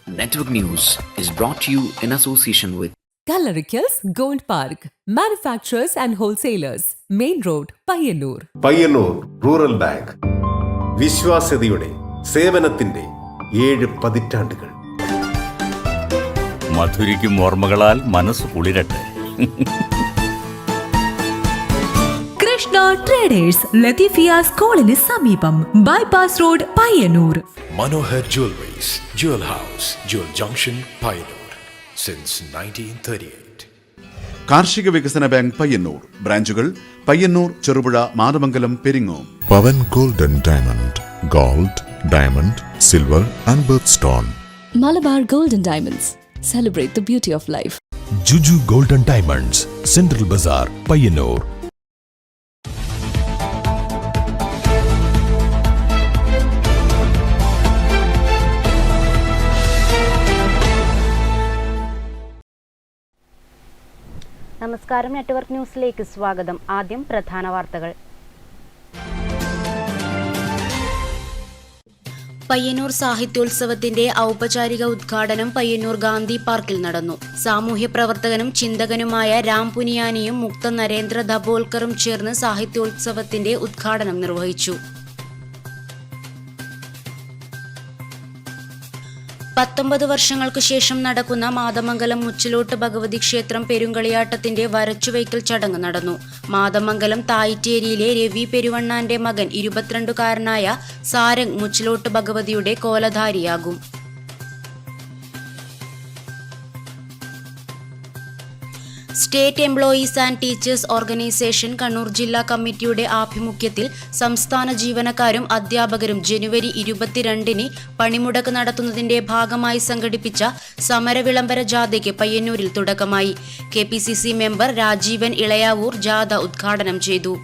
Network News is brought to you in association with Kallarikals Gold Park, manufacturers and wholesalers, Main Road, Payyannur. Payyannur rural bank വിശ്വാസ്യതയുടെ സേവനത്തിന്റെ 7 പതിറ്റാണ്ടുകൾ. മധുരിക്കും ഓർമ്മകളാൽ മനസ്സ് കുളിരട്ടെ. Krishna traders Latheefiya സ്കൂളിന് സമീപം, bypass road, Payyanur. Manohar Jewelries, Jewel House, Jewel Junction, Payyannur, since 1938. കാർഷിക വികസന bank Payyannur ബ്രാഞ്ചുകൾ Payyannur, Cherupuzha, Mathamangalam, Peringome. Pavan gold and diamond, gold, diamond, silver and birth stone. Malabar Gold and Diamonds, celebrate the beauty of life. Juju Gold and Diamonds, Central Bazaar, Payyannur. നമസ്കാരം, network ന്യൂസിലേക്ക് സ്വാഗതം. ആദ്യം പ്രധാന വാർത്തകൾ. പയ്യന്നൂർ സാഹിത്യോത്സവത്തിന്റെ ഔപചാരിക ഉദ്ഘാടനം പയ്യന്നൂർ ഗാന്ധി പാർക്കിൽ നടന്നു. സാമൂഹ്യ പ്രവർത്തകനും ചിന്തകനുമായ രാം പുനിയാനിയും മുക്ത നരേന്ദ്ര ദബോൽക്കറും ചേർന്ന് സാഹിത്യോത്സവത്തിന്റെ ഉദ്ഘാടനം നിർവഹിച്ചു. 19 വർഷങ്ങൾക്കു ശേഷം നടക്കുന്ന മാതമംഗലം മുച്ചിലോട്ട് ഭഗവതി ക്ഷേത്രം പെരുങ്കളിയാട്ടത്തിന്റെ വരച്ചുവയ്ക്കൽ ചടങ്ങ് നടന്നു. മാതമംഗലം തായിറ്റേരിയിലെ രവി പെരുവണ്ണാന്റെ മകൻ 22-കാരനായ സാരംഗ് മുച്ചിലോട്ട് ഭഗവതിയുടെ കോലധാരിയാകും. State employees and teachers organisation Kannur ജില്ലാ കമ്മിറ്റിയുടെ ആഭിമുഖ്യത്തിൽ സംസ്ഥാന ജീവനക്കാരും അധ്യാപകരും ജനുവരി 22-ന് പണിമുടക്ക് നടത്തുന്നതിന്റെ ഭാഗമായി സംഘടിപ്പിച്ച സമരവിളംബര ജാഥയ്ക്ക് പയ്യന്നൂരിൽ തുടക്കമായി. KPCC മെമ്പർ രാജീവൻ ഇളയാവൂർ ജാഥ ഉദ്ഘാടനം ചെയ്തു.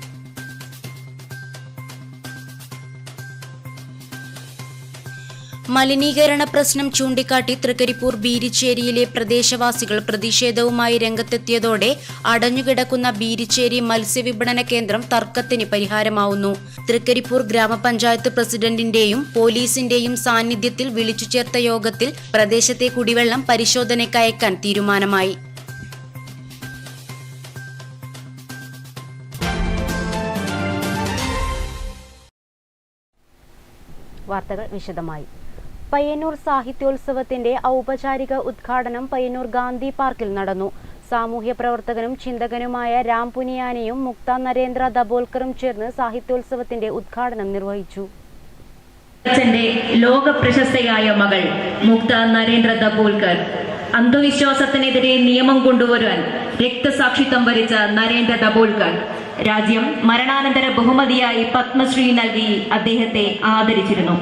മലിനീകരണ പ്രശ്നം ചൂണ്ടിക്കാട്ടി തൃക്കരിപ്പൂർ ബീരിച്ചേരിയിലെ പ്രദേശവാസികൾ പ്രതിഷേധവുമായി രംഗത്തെത്തിയതോടെ അടഞ്ഞുകിടക്കുന്ന ബീരിച്ചേരി മത്സ്യവിപണന കേന്ദ്രം തർക്കത്തിന് പരിഹാരമാവുന്നു. തൃക്കരിപ്പൂർ ഗ്രാമപഞ്ചായത്ത് പ്രസിഡന്റിന്റെയും പോലീസിന്റെയും സാന്നിധ്യത്തിൽ വിളിച്ചു ചേർത്ത യോഗത്തിൽ പ്രദേശത്തെ കുടിവെള്ളം പരിശോധനയ്ക്കയക്കാൻ തീരുമാനമായി. വാർത്തകൾ വിശദമായി. പയ്യന്നൂർ സാഹിത്യോത്സവത്തിന്റെ ഔപചാരിക ഉദ്ഘാടനം പയ്യന്നൂർ ഗാന്ധി പാർക്കിൽ നടന്നു. സാമൂഹ്യ പ്രവർത്തകനും ചിന്തകനുമായ രാം പുനിയാനിയും മുക്ത നരേന്ദ്ര ദബോൽക്കറും ചേർന്ന് സാഹിത്യോത്സവത്തിന്റെ ഉദ്ഘാടനം നിർവഹിച്ചു. ലോക പ്രശസ്തയായ മകൾ മുക്ത നരേന്ദ്ര ദബോൽക്കർ, അന്ധവിശ്വാസത്തിനെതിരെ നിയമം കൊണ്ടുവരാൻ രക്തസാക്ഷിത്വം വരിച്ച നരേന്ദ്ര ദബോൽക്കർ രാജ്യം മരണാനന്തര ബഹുമതിയായി പത്മശ്രീ നൽകി അദ്ദേഹത്തെ ആദരിച്ചിരുന്നു.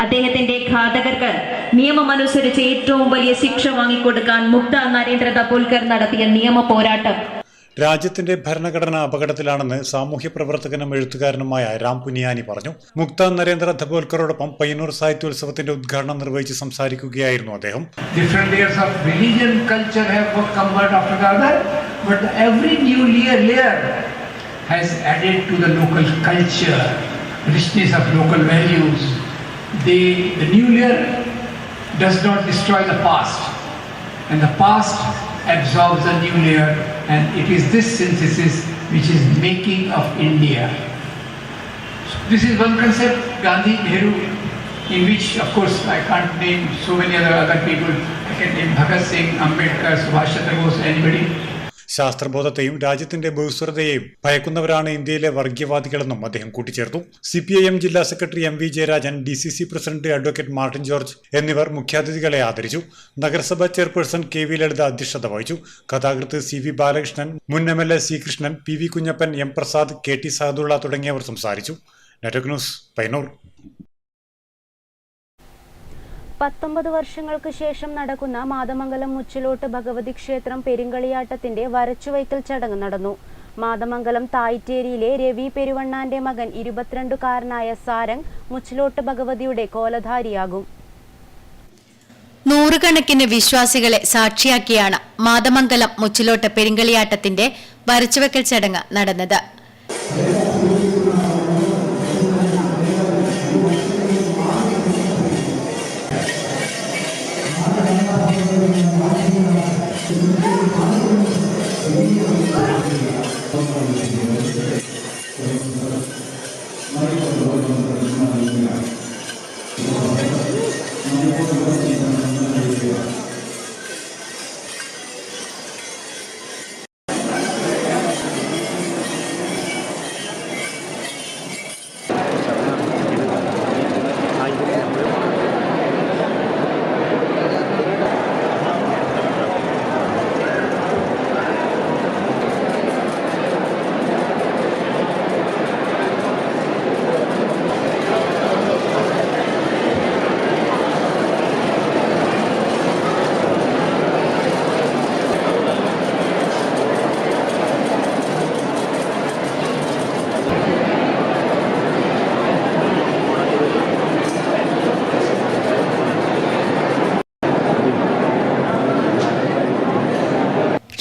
അദ്ദേഹത്തിന്റെ ഘാതകർക്ക് നിയമമനുസരിച്ച് ഏറ്റവും വലിയ ശിക്ഷ വാങ്ങിക്കൊടുക്കാൻ മുക്ത നരേന്ദ്ര ദബോൽക്കർ നടത്തിയ നിയമ പോരാട്ടം രാജ്യത്തിന്റെ ഭരണഘടന അപകടത്തിലാണെന്ന് സാമൂഹ്യ പ്രവർത്തകനും എഴുത്തുകാരനുമായ രാം പുനിയാനി പറഞ്ഞു. മുക്ത നരേന്ദ്ര ദബോൽക്കറോടൊപ്പം പയ്യന്നൂർ സാഹിത്യോത്സവത്തിന്റെ ഉദ്ഘാടനം നിർവഹിച്ച് സംസാരിക്കുകയായിരുന്നു അദ്ദേഹം. has added to the local culture, richness of local values. The new layer does not destroy the past, and the past absorbs the new layer, and it is this synthesis which is making of India. So this is one concept, Gandhi, Nehru, in which of course I can't name so many other people. I can name Bhagat Singh, Ambedkar, Subhash Chandra Bose, anybody. ശാസ്ത്രബോധത്തെയും രാജ്യത്തിന്റെ ബഹുസ്വരതയെയും ഭയക്കുന്നവരാണ് ഇന്ത്യയിലെ വർഗീയവാദികളെന്നും അദ്ദേഹം കൂട്ടിച്ചേർത്തു. CPIM ജില്ലാ secretary MV Jayarajan, DCC president advocate Martin George എന്നിവർ മുഖ്യാതിഥികളെ ആദരിച്ചു. നഗരസഭാ chairperson KV ലളിത അധ്യക്ഷത വഹിച്ചു. കഥാകൃത്ത് CV ബാലകൃഷ്ണൻ, മുൻ MLA C Krishnan, PV Kunjappan, M Prasad, KT Sahadulla തുടങ്ങിയവർ സംസാരിച്ചു. Network news, Payyanur. 19 വർഷങ്ങൾക്ക് ശേഷം നടക്കുന്ന മാതമംഗലം മുച്ചിലോട്ട് ഭഗവതി ക്ഷേത്രം പെരുങ്കളിയാട്ടത്തിന്റെ വരച്ചുവയ്ക്കൽ ചടങ്ങ് നടന്നു. മാതമംഗലം തായിറ്റേരിയിലെ രവി പെരുവണ്ണാന്റെ മകൻ 22-കാരനായ സാരംഗ് മുച്ചിലോട്ട് ഭഗവതിയുടെ കോലധാരിയാകും. നൂറുകണക്കിന് വിശ്വാസികളെ സാക്ഷിയാക്കിയാണ് മാതമംഗലം മുച്ചിലോട്ട് പെരുങ്കളിയാട്ടത്തിന്റെ വരച്ചുവയ്ക്കൽ ചടങ്ങ് നടന്നത്.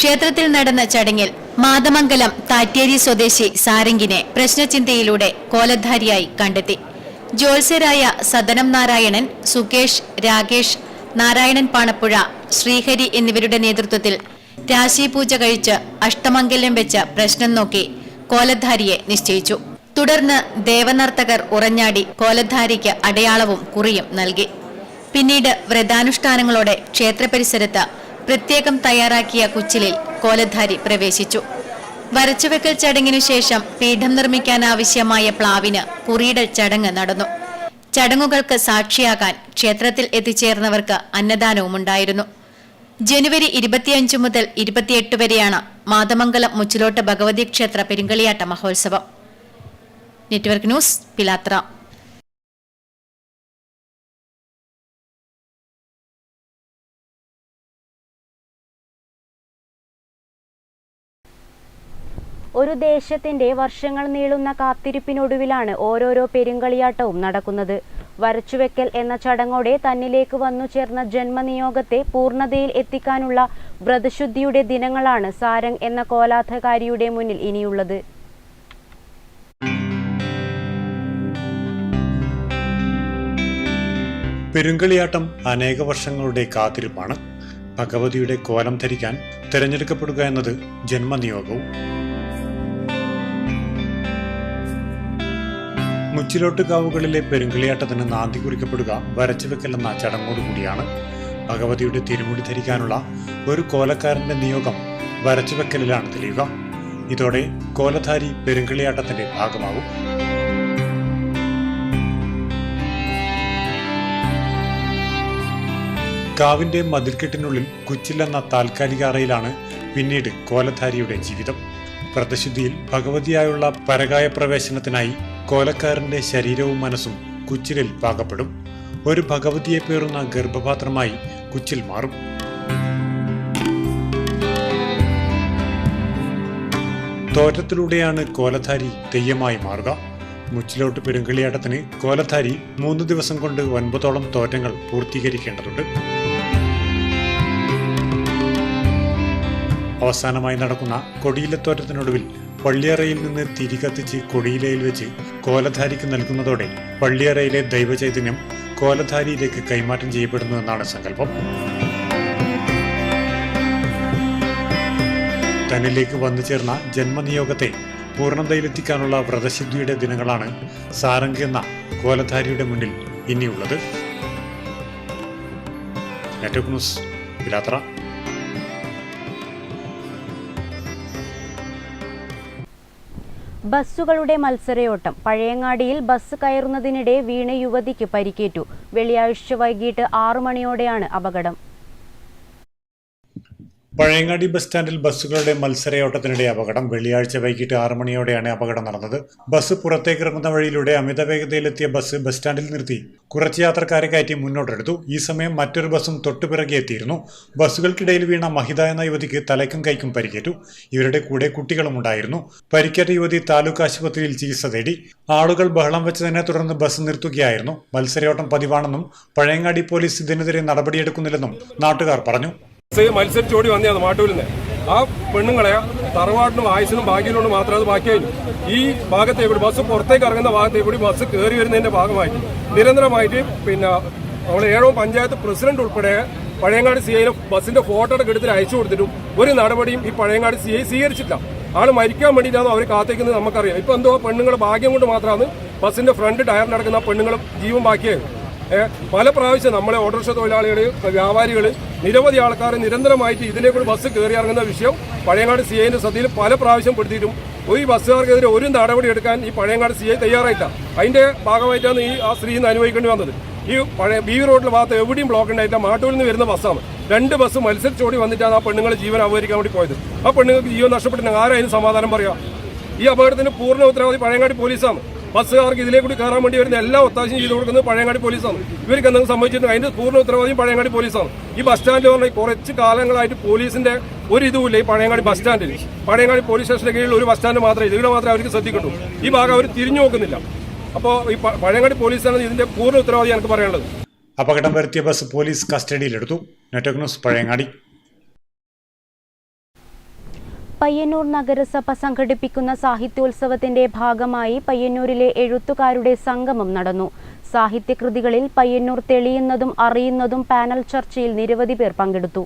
ക്ഷേത്രത്തിൽ നടന്ന ചടങ്ങിൽ മാതമംഗലം താറ്റേരി സ്വദേശി സാരംഗിനെ പ്രശ്നചിന്തയിലൂടെ കോലധാരിയായി കണ്ടെത്തി. ജ്യോത്സ്യരായ സദനം നാരായണൻ, സുകേഷ്, രാകേഷ്, നാരായണൻ പാണപ്പുഴ, ശ്രീഹരി എന്നിവരുടെ നേതൃത്വത്തിൽ രാശിപൂജ കഴിച്ച് അഷ്ടമംഗല്യം വെച്ച് പ്രശ്നം നോക്കി കോലധാരിയെ നിശ്ചയിച്ചു. തുടർന്ന് ദേവനർത്തകർ ഉറഞ്ഞാടി കോലധാരിക്ക് അടയാളവും കുറിയും നൽകി. പിന്നീട് വ്രതാനുഷ്ഠാനങ്ങളോടെ ക്ഷേത്രപരിസരത്ത് പ്രത്യേകം തയ്യാറാക്കിയ കുച്ചിലിൽ കോലധാരി പ്രവേശിച്ചു. വരച്ചുവെക്കൽ ചടങ്ങിനു ശേഷം പീഠം നിർമ്മിക്കാനാവശ്യമായ പ്ലാവിന് കുറിയിടൽ ചടങ്ങ് നടന്നു. ചടങ്ങുകൾക്ക് സാക്ഷിയാകാൻ ക്ഷേത്രത്തിൽ എത്തിച്ചേർന്നവർക്ക് അന്നദാനവുമുണ്ടായിരുന്നു. ജനുവരി 25 മുതൽ 28 വരെയാണ് മാതമംഗലം മുച്ചിലോട്ട് ഭഗവതി ക്ഷേത്ര പെരുങ്കളിയാട്ട മഹോത്സവം. Network news, Pilathara. ഒരു ദേശത്തിന്റെ വർഷങ്ങൾ നീളുന്ന കാത്തിരിപ്പിനൊടുവിലാണ് ഓരോരോ പെരുങ്കളിയാട്ടവും നടക്കുന്നത്. വരച്ചുവെക്കൽ എന്ന ചടങ്ങോടെ തന്നിലേക്ക് വന്നു ചേർന്ന ജന്മനിയോഗത്തെ പൂർണ്ണതയിൽ എത്തിക്കാനുള്ള വ്രതശുദ്ധിയുടെ ദിനങ്ങളാണ് സാരംഗ് എന്ന കോലാധകാരിയുടെ മുന്നിൽ ഇനിയുള്ളത്. പെരുങ്കളിയാട്ടം അനേക വർഷങ്ങളുടെ കാത്തിരിപ്പാണ്. ഭഗവതിയുടെ കോലം ധരിക്കാൻ തിരഞ്ഞെടുക്കപ്പെടുക എന്നത് ജന്മനിയോഗവും. മുച്ചിലോട്ടുകാവുകളിലെ പെരുങ്കളിയാട്ടത്തിന് നാന്തി കുറിക്കപ്പെടുക വരച്ചുവെക്കൽ എന്ന ചടങ്ങോടുകൂടിയാണ്. ഭഗവതിയുടെ തിരുമുടി ധരിക്കാനുള്ള ഒരു കോലക്കാരന്റെ നിയോഗം വരച്ചുവെക്കലിലാണ് തെളിയുക. ഇതോടെ കോലധാരി പെരുങ്കളിയാട്ടത്തിന്റെ ഭാഗമാകും. കാവിന്റെ മതിൽക്കെട്ടിനുള്ളിൽ കുച്ചിലെന്ന താൽക്കാലിക അറയിലാണ് പിന്നീട് കോലധാരിയുടെ ജീവിതം. വ്രതശുദ്ധിയിൽ ഭഗവതിയായുള്ള പരകായ പ്രവേശനത്തിനായി കോലക്കാരന്റെ ശരീരവും മനസ്സും കുച്ചിലിൽ പാകപ്പെടും. ഒരു ഭഗവതിയെ പേറുന്ന ഗർഭപാത്രമായി കുച്ചിൽ മാറും. തോറ്റത്തിലൂടെയാണ് കോലധാരി തെയ്യമായി മാറുക. മുച്ചിലോട്ട് പെരുങ്കളിയാട്ടത്തിന് കോലധാരി 3 ദിവസം കൊണ്ട് 9ഓളം തോറ്റങ്ങൾ പൂർത്തീകരിക്കേണ്ടതുണ്ട്. അവസാനമായി നടക്കുന്ന കൊടിയിലത്തോറ്റത്തിനൊടുവിൽ പള്ളിയറയിൽ നിന്ന് തിരികത്തിച്ച് കൊടിയിലയിൽ വെച്ച് കോലധാരിക്ക് നൽകുന്നതോടെ പള്ളിയറയിലെ ദൈവചൈതന്യം കോലധാരിയിലേക്ക് കൈമാറ്റം ചെയ്യപ്പെടുന്നു എന്നാണ് സങ്കല്പം. തന്നിലേക്ക് വന്നു ചേർന്ന ജന്മനിയോഗത്തെ പൂർണ്ണതയിലെത്തിക്കാനുള്ള വ്രതശുദ്ധിയുടെ ദിനങ്ങളാണ് സാരംഗ് എന്ന കോലധാരിയുടെ മുന്നിൽ ഇനിയുള്ളത്. Network news, Pilathara. ബസ്സുകളുടെ മത്സരയോട്ടം. പഴയങ്ങാടിയിൽ ബസ് കയറുന്നതിനിടെ വീണ യുവതിക്ക് പരിക്കേറ്റു. വെള്ളിയാഴ്ച വൈകിട്ട് 6 മണിയോടെയാണ് അപകടം. പഴയങ്ങാടി ബസ് സ്റ്റാൻഡിൽ ബസ്സുകളുടെ മത്സരയോട്ടത്തിനിടെ അപകടം. വെള്ളിയാഴ്ച വൈകിട്ട് 6 മണിയോടെയാണ് അപകടം നടന്നത്. ബസ് പുറത്തേക്കിറങ്ങുന്ന വഴിയിലൂടെ അമിത വേഗതയിലെത്തിയ ബസ് ബസ് നിർത്തി കുറച്ച് യാത്രക്കാരെ കയറ്റി മുന്നോട്ടെടുത്തു. ഈ സമയം മറ്റൊരു ബസ്സും തൊട്ടുപിറകെ എത്തിയിരുന്നു. ബസ്സുകൾക്കിടയിൽ വീണ മഹിത എന്ന യുവതിക്ക് തലയ്ക്കും കൈക്കും പരിക്കേറ്റു. ഇവരുടെ കൂടെ കുട്ടികളും ഉണ്ടായിരുന്നു. പരിക്കേറ്റ യുവതി താലൂക്ക് ആശുപത്രിയിൽ ചികിത്സ തേടി. ആളുകൾ ബഹളം വെച്ചതിനെ തുടർന്ന് ബസ് നിർത്തുകയായിരുന്നു. മത്സരയോട്ടം പതിവാണെന്നും പഴയങ്ങാടി പോലീസ് ഇതിനെതിരെ നടപടിയെടുക്കുന്നില്ലെന്നും നാട്ടുകാർ പറഞ്ഞു. മത്സരിച്ചോടി വന്നതാണ് മാട്ടൂരിൽ നിന്ന്. ആ പെണ്ണുങ്ങളെ തറവാട്ടിനും ആയുസിനും ഭാഗ്യത്തിനോട് മാത്രം അത് ബാക്കിയായിരുന്നു. ഈ ഭാഗത്തെ കൂടി ബസ് പുറത്തേക്ക് ഇറങ്ങുന്ന ഭാഗത്തെ കൂടി ബസ് കയറി വരുന്നതിന്റെ ഭാഗമായിട്ട് നിരന്തരമായിട്ട് പിന്നെ നമ്മൾ 7 പഞ്ചായത്ത് പ്രസിഡന്റ് ഉൾപ്പെടെ പഴയങ്ങാടി സി ഐനെ ബസ്സിന്റെ ഫോട്ടോ എടുത്ത് അയച്ചു കൊടുത്തിട്ടും ഒരു നടപടിയും ഈ പഴയങ്ങാടി സി ഐ സ്വീകരിച്ചില്ല. ആള് മരിക്കാൻ വേണ്ടിയിട്ടാണ് അവർ കാത്തിക്കുന്നത് നമുക്കറിയാം. ഇപ്പൊ എന്തോ പെണ്ണുങ്ങളുടെ ഭാഗ്യം കൊണ്ട് മാത്രമാണ് ബസ്സിന്റെ ഫ്രണ്ട് ടയർ നടക്കുന്ന പെണ്ണുങ്ങൾ ജീവൻ ബാക്കിയായത്. പല പ്രാവശ്യം നമ്മളെ ഓട്ടോറിക്ഷ തൊഴിലാളികൾ, വ്യാപാരികൾ, നിരവധി ആൾക്കാർ നിരന്തരമായിട്ട് ഇതിലേക്കൂടി ബസ് കയറി ഇറങ്ങുന്ന വിഷയം പഴയങ്ങാടി സി ഐന്റെ ശ്രദ്ധയിൽ പല പ്രാവശ്യം പെടുത്തിയിട്ടും ഈ ബസ്സുകാർക്കെതിരെ ഒരു നടപടി എടുക്കാൻ ഈ പഴയങ്ങാടി സി ഐ തയ്യാറായില്ല. അതിന്റെ ഭാഗമായിട്ടാണ് ആ സ്ത്രീ ഇന്ന് അനുഭവിക്കേണ്ടി വന്നത്. ഈ പഴയ ബി റോഡിലെ ഭാഗത്ത് എവിടെയും ബ്ലോക്ക് ഉണ്ടായിട്ടില്ല. മാട്ടൂരിൽ നിന്ന് വരുന്ന ബസ്സാണ്. 2 ബസ് മത്സരിച്ചോടി വന്നിട്ടാണ് ആ പെണ്ണുങ്ങൾ ജീവൻ അപഹരിക്കാൻ വേണ്ടി പോയത്. ആ പെണ്ണുങ്ങൾക്ക് ജീവൻ നഷ്ടപ്പെട്ടിട്ടുണ്ടെങ്കിൽ ആരായിരുന്നു സമാധാനം പറയാം? ഈ അപകടത്തിന് പൂർണ്ണ ഉത്തരവാദി പഴയങ്ങാടി പോലീസാണ്. ബസ്സുകാർക്ക് ഇതിലേ കൂടി കയറാൻ വേണ്ടി വരുന്ന എല്ലാ ഒത്താശയും ചെയ്തു കൊടുക്കുന്നത് പഴയങ്ങാടി പോലീസാണ്. ഇവർക്ക് എന്തെങ്കിലും സംഭവിച്ചിട്ടുണ്ടെങ്കിൽ അതിന്റെ പൂർണ്ണ ഉത്തരവാദിയും പഴയങ്ങാടി പോലീസാണ്. ഈ ബസ് സ്റ്റാൻഡിൽ പറഞ്ഞാൽ കുറച്ച് കാലങ്ങളായിട്ട് പോലീസിന്റെ ഒരു ഇതുമില്ല. ഈ പഴയങ്ങാടി ബസ് സ്റ്റാൻഡിൽ, പഴയങ്ങാടി പോലീസ് സ്റ്റേഷന്റെ കീഴിൽ ഒരു ബസ് സ്റ്റാൻഡ് മാത്രമേ ഇതിവിടെ മാത്രമേ അവർക്ക് ശ്രദ്ധിക്കുള്ളൂ. ഈ ഭാഗം അവർ തിരിഞ്ഞു നോക്കുന്നില്ല. അപ്പോൾ ഈ പഴയങ്ങാടി പോലീസാണ് ഇതിന്റെ പൂർണ്ണ ഉത്തരവാദി എനിക്ക് പറയാനുള്ളത്. അപകടം വരുത്തിയ ബസ് പോലീസ് കസ്റ്റഡിയിലെടുത്തു. Network news Pazhayangadi. പയ്യന്നൂർ നഗരസഭ സംഘടിപ്പിക്കുന്ന സാഹിത്യോത്സവത്തിന്റെ ഭാഗമായി പയ്യന്നൂരിലെ എഴുത്തുകാരുടെ സംഗമം നടന്നു. സാഹിത്യകൃതികളിൽ പയ്യന്നൂർ തെളിയുന്നതും അറിയുന്നതും പാനൽ ചർച്ചയിൽ നിരവധി പേർ പങ്കെടുത്തു.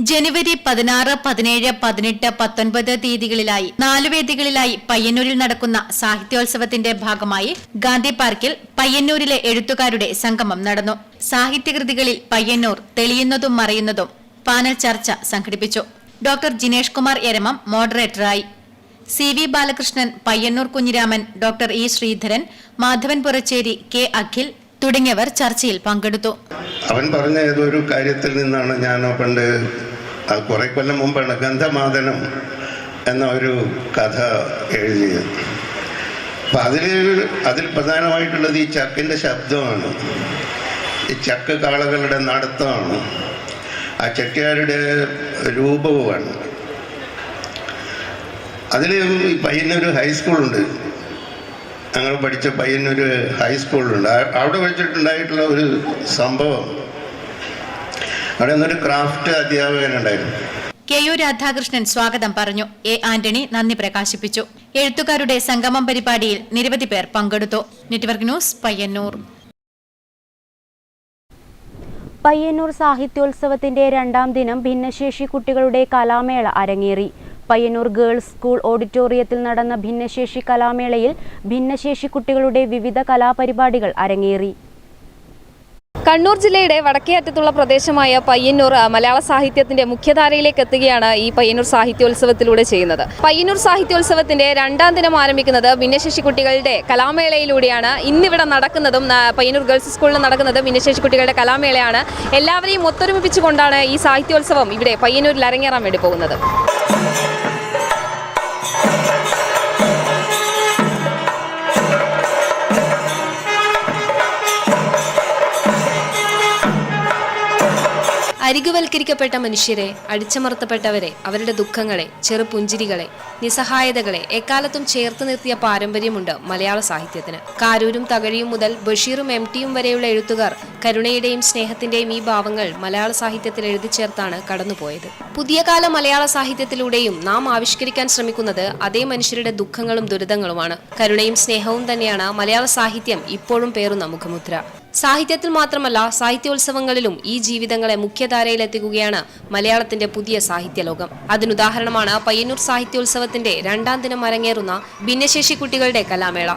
ജനുവരി 16, 17, 18, 19 തീയതികളിലായി 4 വേദികളിലായി പയ്യന്നൂരിൽ നടക്കുന്ന സാഹിത്യോത്സവത്തിന്റെ ഭാഗമായി ഗാന്ധി പാർക്കിൽ പയ്യന്നൂരിലെ എഴുത്തുകാരുടെ സംഗമം നടന്നു. സാഹിത്യകൃതികളിൽ പയ്യന്നൂർ തെളിയുന്നതും മറയുന്നതും പാനൽ ചർച്ച സംഘടിപ്പിച്ചു. ഡോക്ടർ ജിനേഷ് കുമാർ എരമം മോഡറേറ്ററായി. C V Balakrishnan, Payyannur Kunhiraman, doctor E Sreedharan, Madhavan Puracheri, K Akhil തുടങ്ങിയവർ ചർച്ചയിൽ പങ്കെടുത്തു. അവൻ പറഞ്ഞ ഏതൊരു കാര്യത്തിൽ നിന്നാണ് ഞാൻ പണ്ട് കുറെ കൊല്ലം മുമ്പാണ് ഗന്ധമാദനം എന്ന ഒരു കഥ എഴുതിയത്. അപ്പം അതിൽ പ്രധാനമായിട്ടുള്ളത് ഈ ചക്കിൻ്റെ ശബ്ദമാണ്, ഈ ചക്ക് കാളകളുടെ നടത്തമാണ്, ആ ചക്കയാരുടെ രൂപവുമാണ്. അതിൽ പയ്യന്നൂർ ഹൈസ്കൂളുണ്ട്, ഞങ്ങൾ പഠിച്ച പയ്യന്നൂർ ഹൈസ്കൂളിലുണ്ട്. അവിടെ വെച്ചിട്ടുണ്ടായിട്ടുള്ള ഒരു സംഭവം, അവിടെ നിന്നൊരു ക്രാഫ്റ്റ് അധ്യാപകനുണ്ടായിരുന്നു. കെ യു രാധാകൃഷ്ണൻ സ്വാഗതം പറഞ്ഞു. എ ആന്റണി നന്ദി പ്രകാശിപ്പിച്ചു. എഴുത്തുകാരുടെ സംഗമം പരിപാടിയിൽ നിരവധി പേർ പങ്കെടുത്തു. Network news Payyannur. പയ്യന്നൂർ സാഹിത്യോത്സവത്തിന്റെ 2ാം ദിനം ഭിന്നശേഷി കുട്ടികളുടെ കലാമേള അരങ്ങേറി. പയ്യന്നൂർ ഗേൾസ് സ്കൂൾ ഓഡിറ്റോറിയത്തിൽ നടന്ന ഭിന്നശേഷി കലാമേളയിൽ ഭിന്നശേഷി കുട്ടികളുടെ വിവിധ കലാപരിപാടികൾ അരങ്ങേറി. കണ്ണൂർ ജില്ലയുടെ വടക്കേ അറ്റത്തുള്ള പ്രദേശമായ പയ്യന്നൂർ മലയാള സാഹിത്യത്തിന്റെ മുഖ്യധാരയിലേക്ക് എത്തുകയാണ് ഈ പയ്യന്നൂർ സാഹിത്യോത്സവത്തിലൂടെ ചെയ്യുന്നത്. പയ്യന്നൂർ സാഹിത്യോത്സവത്തിന്റെ 2ാം ദിനം ആരംഭിക്കുന്നത് ഭിന്നശേഷി കുട്ടികളുടെ കലാമേളയിലൂടെയാണ്. ഇന്നിവിടെ നടക്കുന്നതും പയ്യന്നൂർ ഗേൾസ് സ്കൂളിൽ നടക്കുന്നത് ഭിന്നശേഷി കുട്ടികളുടെ കലാമേളയാണ്. എല്ലാവരെയും ഒത്തൊരുമിപ്പിച്ചുകൊണ്ടാണ് ഈ സാഹിത്യോത്സവം ഇവിടെ പയ്യന്നൂരിൽ അരങ്ങേറാൻ വേണ്ടി പോകുന്നത്. അരികുവൽക്കരിക്കപ്പെട്ട മനുഷ്യരെ, അടിച്ചമർത്തപ്പെട്ടവരെ, അവരുടെ ദുഃഖങ്ങളെ, ചെറുപുഞ്ചിരികളെ, നിസ്സഹായതകളെ എക്കാലത്തും ചേർത്ത് നിർത്തിയ പാരമ്പര്യമുണ്ട് മലയാള സാഹിത്യത്തിന്. കാരൂരും തകഴിയും മുതൽ ബഷീറും എം ടിയും വരെയുള്ള എഴുത്തുകാർ കരുണയുടെയും സ്നേഹത്തിന്റെയും ഈ ഭാവങ്ങൾ മലയാള സാഹിത്യത്തിൽ എഴുതി ചേർത്താണ് കടന്നുപോയത്. പുതിയ കാല മലയാള സാഹിത്യത്തിലൂടെയും നാം ആവിഷ്കരിക്കാൻ ശ്രമിക്കുന്നത് അതേ മനുഷ്യരുടെ ദുഃഖങ്ങളും ദുരിതങ്ങളുമാണ്. കരുണയും സ്നേഹവും തന്നെയാണ് മലയാള സാഹിത്യം ഇപ്പോഴും പേറുന്ന മുഖമുദ്ര. സാഹിത്യത്തിൽ മാത്രമല്ല സാഹിത്യോത്സവങ്ങളിലും ഈ ജീവിതങ്ങളെ മുഖ്യധാരയിലെത്തിക്കുകയാണ് മലയാളത്തിന്റെ പുതിയ സാഹിത്യലോകം. അതിനുദാഹരണമാണ് പയ്യന്നൂർ സാഹിത്യോത്സവത്തിന്റെ 2ാം ദിനം അരങ്ങേറുന്ന ഭിന്നശേഷി കുട്ടികളുടെ കലാമേള.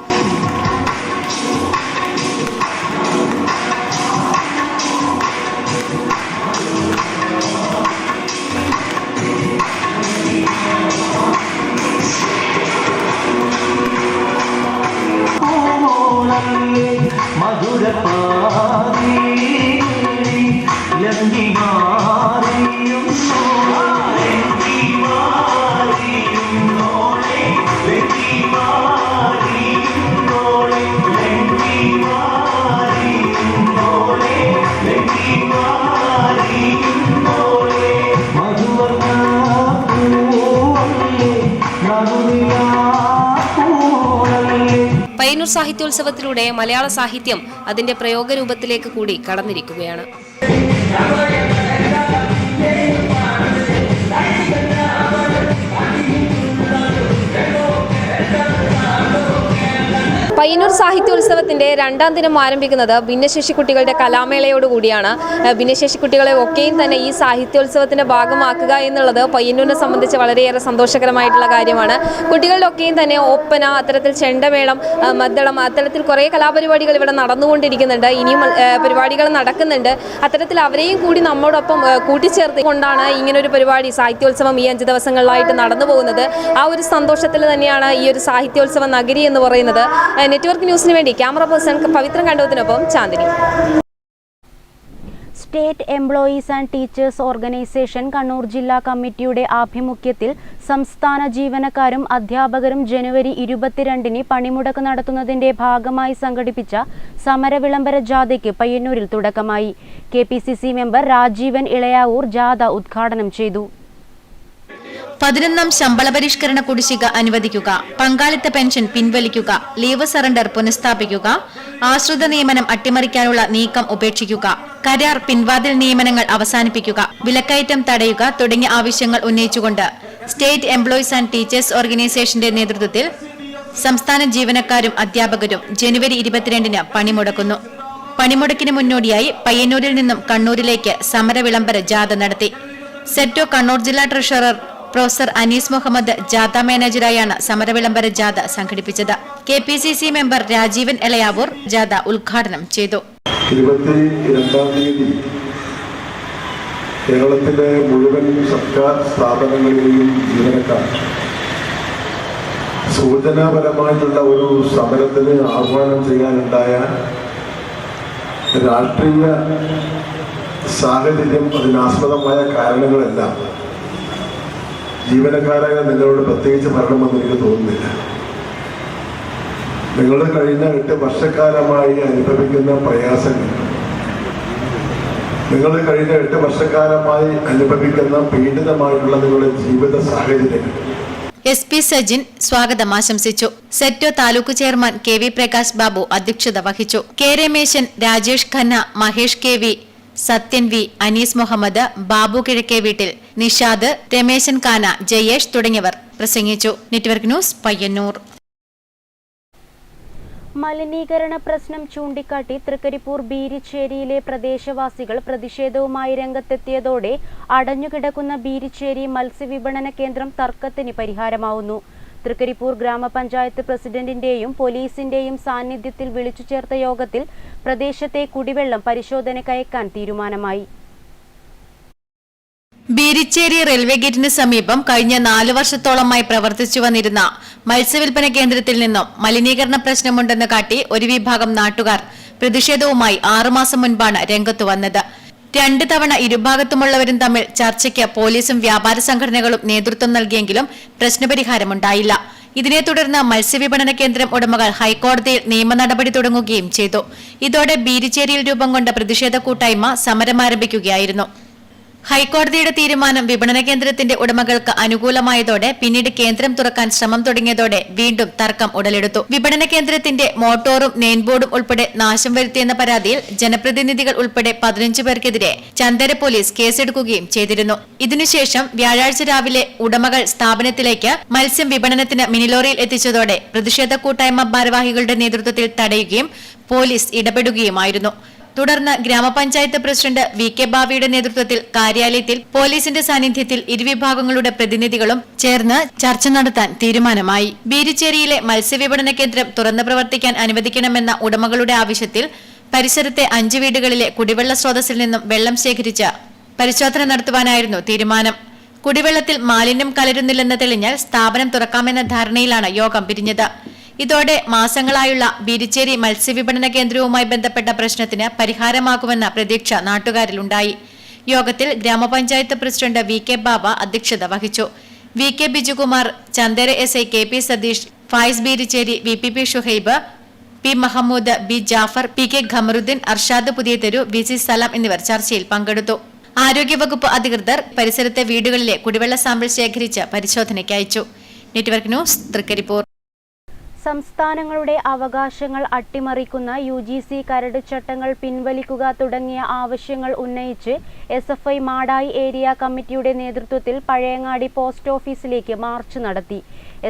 പയ്യന്നൂർ സാഹിത്യോത്സവത്തിലൂടെ മലയാള സാഹിത്യം അതിന്റെ പ്രയോഗരൂപത്തിലേക്ക് കൂടി കടന്നിരിക്കുകയാണ്. പയ്യന്നൂർ സാഹിത്യോത്സവത്തിൻ്റെ രണ്ടാം ദിനം ആരംഭിക്കുന്നത് ഭിന്നശേഷി കുട്ടികളുടെ കലാമേളയോടുകൂടിയാണ്. ഭിന്നശേഷി കുട്ടികളെ ഒക്കെയും തന്നെ ഈ സാഹിത്യോത്സവത്തിൻ്റെ ഭാഗമാക്കുക എന്നുള്ളത് പയ്യന്നൂരിനെ സംബന്ധിച്ച് വളരെയേറെ സന്തോഷകരമായിട്ടുള്ള കാര്യമാണ്. കുട്ടികളുടെ ഒക്കെയും തന്നെ ഒപ്പന, അത്തരത്തിൽ ചെണ്ടമേളം, മദ്ദളം, അത്തരത്തിൽ കുറേ കലാപരിപാടികൾ ഇവിടെ നടന്നുകൊണ്ടിരിക്കുന്നുണ്ട്. ഇനിയും പരിപാടികൾ നടക്കുന്നുണ്ട്. അത്തരത്തിൽ അവരെയും കൂടി നമ്മോടൊപ്പം കൂട്ടിച്ചേർത്ത് കൊണ്ടാണ് ഇങ്ങനൊരു പരിപാടി സാഹിത്യോത്സവം ഈ 5 ദിവസങ്ങളിലായിട്ട് നടന്നു പോകുന്നത്. ആ ഒരു സന്തോഷത്തിൽ തന്നെയാണ് ഈ ഒരു സാഹിത്യോത്സവ നഗരി എന്ന് പറയുന്നത്. നെറ്റ്വർക്ക് ന്യൂസിന് വേണ്ടി ക്യാമറ പേഴ്സൺ പവിത്രൻ കണ്ടോത്തിനൊപ്പം Chandini. State employees and teachers organisation Kannur ജില്ലാ കമ്മിറ്റിയുടെ ആഭിമുഖ്യത്തിൽ സംസ്ഥാന ജീവനക്കാരും അധ്യാപകരും ജനുവരി 22-ന് പണിമുടക്ക് നടത്തുന്നതിന്റെ ഭാഗമായി സംഘടിപ്പിച്ച സമരവിളംബര ജാഥയ്ക്ക് പയ്യന്നൂരിൽ തുടക്കമായി. KPCC മെമ്പർ രാജീവൻ ഇളയാവൂർ ജാഥ ഉദ്ഘാടനം ചെയ്തു. 11ാം ശമ്പള പരിഷ്കരണ കുടിശ്ശിക അനുവദിക്കുക, പങ്കാളിത്ത പെൻഷൻ പിൻവലിക്കുക, ലീവ് സറണ്ടർ പുനഃസ്ഥാപിക്കുക, ആശ്രിത നിയമനം അട്ടിമറിക്കാനുള്ള നീക്കം ഉപേക്ഷിക്കുക, കരാർ പിൻവാതിൽ നിയമനങ്ങൾ അവസാനിപ്പിക്കുക, വിലക്കയറ്റം തടയുക തുടങ്ങിയ ആവശ്യങ്ങൾ ഉന്നയിച്ചുകൊണ്ട് സ്റ്റേറ്റ് എംപ്ലോയീസ് ആൻഡ് ടീച്ചേഴ്സ് ഓർഗനൈസേഷന്റെ നേതൃത്വത്തിൽ സംസ്ഥാന ജീവനക്കാരും അധ്യാപകരും ജനുവരി 22-ന് പണിമുടക്കുന്നു. പണിമുടക്കിന് മുന്നോടിയായി പയ്യന്നൂരിൽ നിന്നും കണ്ണൂരിലേക്ക് സമരവിളംബര ജാഥ നടത്തി. സെറ്റോ കണ്ണൂർ ജില്ലാ ട്രഷറർ പ്രൊഫസർ അനീസ് മുഹമ്മദ് ജാഥ മാനേജറായാണ് സമരവിളംബര ജാഥ സംഘടിപ്പിച്ചത്. KPCC മെമ്പർ രാജീവൻ ഇളയാവൂർ ജാഥ ഉദ്ഘാടനം ചെയ്തു. 22-ാം തീയതി കേരളത്തിലെ മുഴുവൻ സർക്കാർ സ്ഥാപനങ്ങളിലെയും ജീവനക്കാർ സൂചനാപരമായിട്ടുള്ള ഒരു സമരത്തിന് ആഹ്വാനം ചെയ്യാനുണ്ടായ രാഷ്ട്രീയ സാഹചര്യം, അതിനാസ്പദമായ കാരണങ്ങളെല്ലാം ജീവനക്കാരായ നിങ്ങളോട് പ്രത്യേകിച്ച് പറയണമെന്ന് എനിക്ക് തോന്നുന്നില്ല. നിങ്ങൾ കഴിഞ്ഞ 8 വർഷക്കാലമായി അനുഭവിക്കുന്ന പ്രയാസങ്ങൾ, നിങ്ങൾ കഴിഞ്ഞ 8 വർഷക്കാലമായി അനുഭവിക്കുന്ന പീഡിതമായിട്ടുള്ള നിങ്ങളുടെ ജീവിത സാഹചര്യങ്ങൾ SP സജിൻ സ്വാഗതം ആശംസിച്ചു. സെറ്റോ താലൂക്ക് ചെയർമാൻ KV പ്രകാശ് ബാബു അധ്യക്ഷത വഹിച്ചു. K Rameshan, Rajesh Khanna, Mahesh KV, Sathyan V, Anees Muhammad, Babu കിഴക്കേ വീട്ടിൽ, നിഷാദ്, രമേശൻ കാന, ജയേഷ് തുടങ്ങിയവർ പ്രസംഗിച്ചു. Network news Payyanur. മലിനീകരണ പ്രശ്നം ചൂണ്ടിക്കാട്ടി തൃക്കരിപ്പൂർ ബീരിച്ചേരിയിലെ പ്രദേശവാസികൾ പ്രതിഷേധവുമായി രംഗത്തെത്തിയതോടെ അടഞ്ഞുകിടക്കുന്ന ബീരിച്ചേരി മത്സ്യവിപണന കേന്ദ്രം തർക്കത്തിന് പരിഹാരമാവുന്നു. തൃക്കരിപ്പൂർ ഗ്രാമപഞ്ചായത്ത് പ്രസിഡന്റിന്റെയും പോലീസിന്റെയും സാന്നിധ്യത്തിൽ വിളിച്ചു ചേർത്ത യോഗത്തിൽ പ്രദേശത്തെ കുടിവെള്ളം പരിശോധനയ്ക്കയക്കാൻ തീരുമാനമായി. ബീരിച്ചേരി റെയിൽവേ ഗേറ്റിന് സമീപം കഴിഞ്ഞ 4 വർഷത്തോളമായി പ്രവർത്തിച്ചു വന്നിരുന്ന മത്സ്യവില്പന കേന്ദ്രത്തിൽ നിന്നും മലിനീകരണ പ്രശ്നമുണ്ടെന്ന് കാട്ടി ഒരു വിഭാഗം നാട്ടുകാർ പ്രതിഷേധവുമായി 6 മാസം മുൻപാണ് രംഗത്തു വന്നത്. 2 തവണ ഇരുഭാഗത്തുമുള്ളവരും തമ്മിൽ ചർച്ചയ്ക്ക് പോലീസും വ്യാപാര സംഘടനകളും നേതൃത്വം നൽകിയെങ്കിലും പ്രശ്നപരിഹാരമുണ്ടായില്ല. ഇതിനെ തുടർന്ന് മത്സ്യവിപണന കേന്ദ്രം ഉടമകൾ ഹൈക്കോടതിയിൽ നിയമ നടപടി തുടങ്ങുകയും ചെയ്തു. ഇതോടെ ബീരിച്ചേരിയിൽ രൂപം കൊണ്ട പ്രതിഷേധ കൂട്ടായ്മ സമരമാരംഭിക്കുകയായിരുന്നു. ഹൈക്കോടതിയുടെ തീരുമാനം വിപണന കേന്ദ്രത്തിന്റെ ഉടമകൾക്ക് അനുകൂലമായതോടെ പിന്നീട് കേന്ദ്രം തുറക്കാൻ ശ്രമം തുടങ്ങിയതോടെ വീണ്ടും തർക്കം ഉടലെടുത്തു. വിപണന കേന്ദ്രത്തിന്റെ മോട്ടോറും നെയിൻബോർഡും ഉൾപ്പെടെ നാശം വരുത്തിയെന്ന പരാതിയിൽ ജനപ്രതിനിധികൾ ഉൾപ്പെടെ 15 പേർക്കെതിരെ ചന്ദര പോലീസ് കേസെടുക്കുകയും ചെയ്തിരുന്നു. ഇതിനുശേഷം വ്യാഴാഴ്ച രാവിലെ ഉടമകൾ സ്ഥാപനത്തിലേക്ക് മത്സ്യം വിപണനത്തിന് മിനിലോറിയിൽ എത്തിച്ചതോടെ പ്രതിഷേധ കൂട്ടായ്മ ഭാരവാഹികളുടെ നേതൃത്വത്തിൽ തടയുകയും പോലീസ് ഇടപെടുകയുമായിരുന്നു. തുടർന്ന് ഗ്രാമപഞ്ചായത്ത് പ്രസിഡന്റ് VK ബാബിയുടെ നേതൃത്വത്തിൽ കാര്യാലയത്തിൽ പോലീസിന്റെ സാന്നിധ്യത്തിൽ ഇരുവിഭാഗങ്ങളുടെ പ്രതിനിധികളും ചേർന്ന് ചർച്ച നടത്താൻ തീരുമാനമായി. ബീരിച്ചേരിയിലെ മത്സ്യവിപണന കേന്ദ്രം തുറന്നു പ്രവർത്തിക്കാൻ അനുവദിക്കണമെന്ന ഉടമകളുടെ ആവശ്യത്തിൽ പരിസരത്തെ 5 വീടുകളിലെ കുടിവെള്ള സ്രോതസ്സിൽ നിന്നും വെള്ളം ശേഖരിച്ച് പരിശോധന നടത്തുവാനായിരുന്നു തീരുമാനം. കുടിവെള്ളത്തിൽ മാലിന്യം കലരുന്നില്ലെന്ന് തെളിഞ്ഞാൽ സ്ഥാപനം തുറക്കാമെന്ന ധാരണയിലാണ് യോഗം പിരിഞ്ഞത്. ഇതോടെ മാസങ്ങളായുള്ള ബീരിച്ചേരി മത്സ്യവിപണന കേന്ദ്രവുമായി ബന്ധപ്പെട്ട പ്രശ്നത്തിന് പരിഹാരമാകുമെന്ന പ്രതീക്ഷ നാട്ടുകാരിലുണ്ടായി. യോഗത്തിൽ ഗ്രാമപഞ്ചായത്ത് പ്രസിഡന്റ് VK ബാബ അധ്യക്ഷത വഹിച്ചു. VK Bijukumar, Chandera SI KP Satheesh, Fayis Beerichery, VPP Shuhaib, P Mahmood, B Jafar, PK Kamaruddin, Arshad Puthiyatheru, VC സലാം എന്നിവർ ചർച്ചയിൽ പങ്കെടുത്തു. ആരോഗ്യവകുപ്പ് അധികൃതർ പരിസരത്തെ വീടുകളിലെ കുടിവെള്ള സാമ്പിൾ ശേഖരിച്ച് പരിശോധനയ്ക്ക് അയച്ചു. Network news Thrikaripur. സംസ്ഥാനങ്ങളുടെ അവകാശങ്ങൾ അട്ടിമറിക്കുന്ന UGC കരട് ചട്ടങ്ങൾ പിൻവലിക്കുക തുടങ്ങിയ ആവശ്യങ്ങൾ ഉന്നയിച്ച് SFI മാടായി ഏരിയ കമ്മിറ്റിയുടെ നേതൃത്വത്തിൽ പഴയങ്ങാടി പോസ്റ്റ് ഓഫീസിലേക്ക് മാർച്ച് നടത്തി.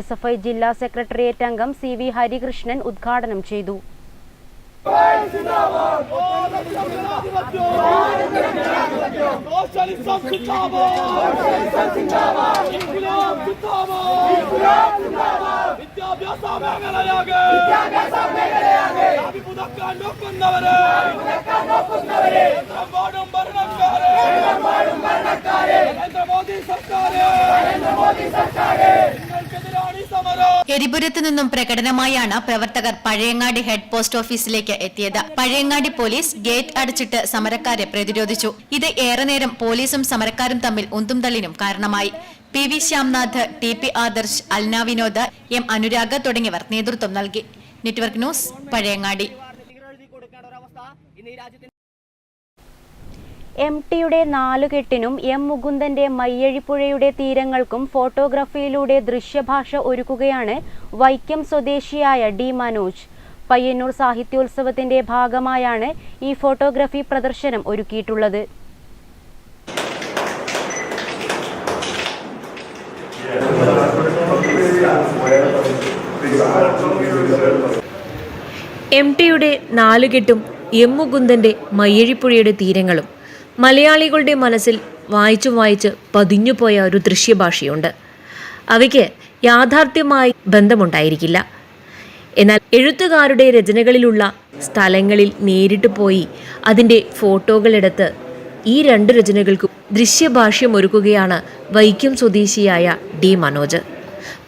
SFI ജില്ലാ സെക്രട്ടേറിയറ്റ് അംഗം CV ഹരികൃഷ്ണൻ ഉദ്ഘാടനം ചെയ്തു. എരിപുരത്തു നിന്നും പ്രകടനമായാണ് പ്രവർത്തകർ പഴയങ്ങാടി ഹെഡ് പോസ്റ്റ് ഓഫീസിലേക്ക് എത്തിയത്. പഴയങ്ങാടി പോലീസ് ഗേറ്റ് അടച്ചിട്ട് സമരക്കാരെ പ്രതിരോധിച്ചു. ഇത് ഏറെ നേരം പോലീസും സമരക്കാരും തമ്മിൽ ഉന്തും തള്ളിനും കാരണമായി. PV Shyamnath, TP Adarsh, Alna Vinod, M Anurag തുടങ്ങിയവർ നേതൃത്വം നൽകി. Network news, Pazhayangadi. MTയുടെ നാലുകെട്ടിനും M മുകുന്ദന്റെ മയ്യഴിപ്പുഴയുടെ തീരങ്ങൾക്കും ഫോട്ടോഗ്രാഫിയിലൂടെ ദൃശ്യഭാഷ ഒരുക്കുകയാണ് വൈക്കം സ്വദേശിയായ D മനോജ്. പയ്യന്നൂർ സാഹിത്യോത്സവത്തിന്റെ ഭാഗമായാണ് ഈ ഫോട്ടോഗ്രാഫി പ്രദർശനം ഒരുക്കിയിട്ടുള്ളത്. MTയുടെ നാലുകെട്ടും M മുകുന്ദന്റെ മയ്യഴിപ്പുഴയുടെ തീരങ്ങളും മലയാളികളുടെ മനസ്സിൽ വായിച്ചു വായിച്ച് പതിഞ്ഞുപോയ ഒരു ദൃശ്യഭാഷയുണ്ട്. അവയ്ക്ക് യാഥാർത്ഥ്യമായി ബന്ധമുണ്ടായിരിക്കില്ല. എന്നാൽ എഴുത്തുകാരുടെ രചനകളിലുള്ള സ്ഥലങ്ങളിൽ നേരിട്ട് പോയി അതിൻ്റെ ഫോട്ടോകളെടുത്ത് ഈ രണ്ട് രചനകൾക്കും ദൃശ്യഭാഷ്യം ഒരുക്കുകയാണ് വൈക്കം സ്വദേശിയായ D മനോജ്.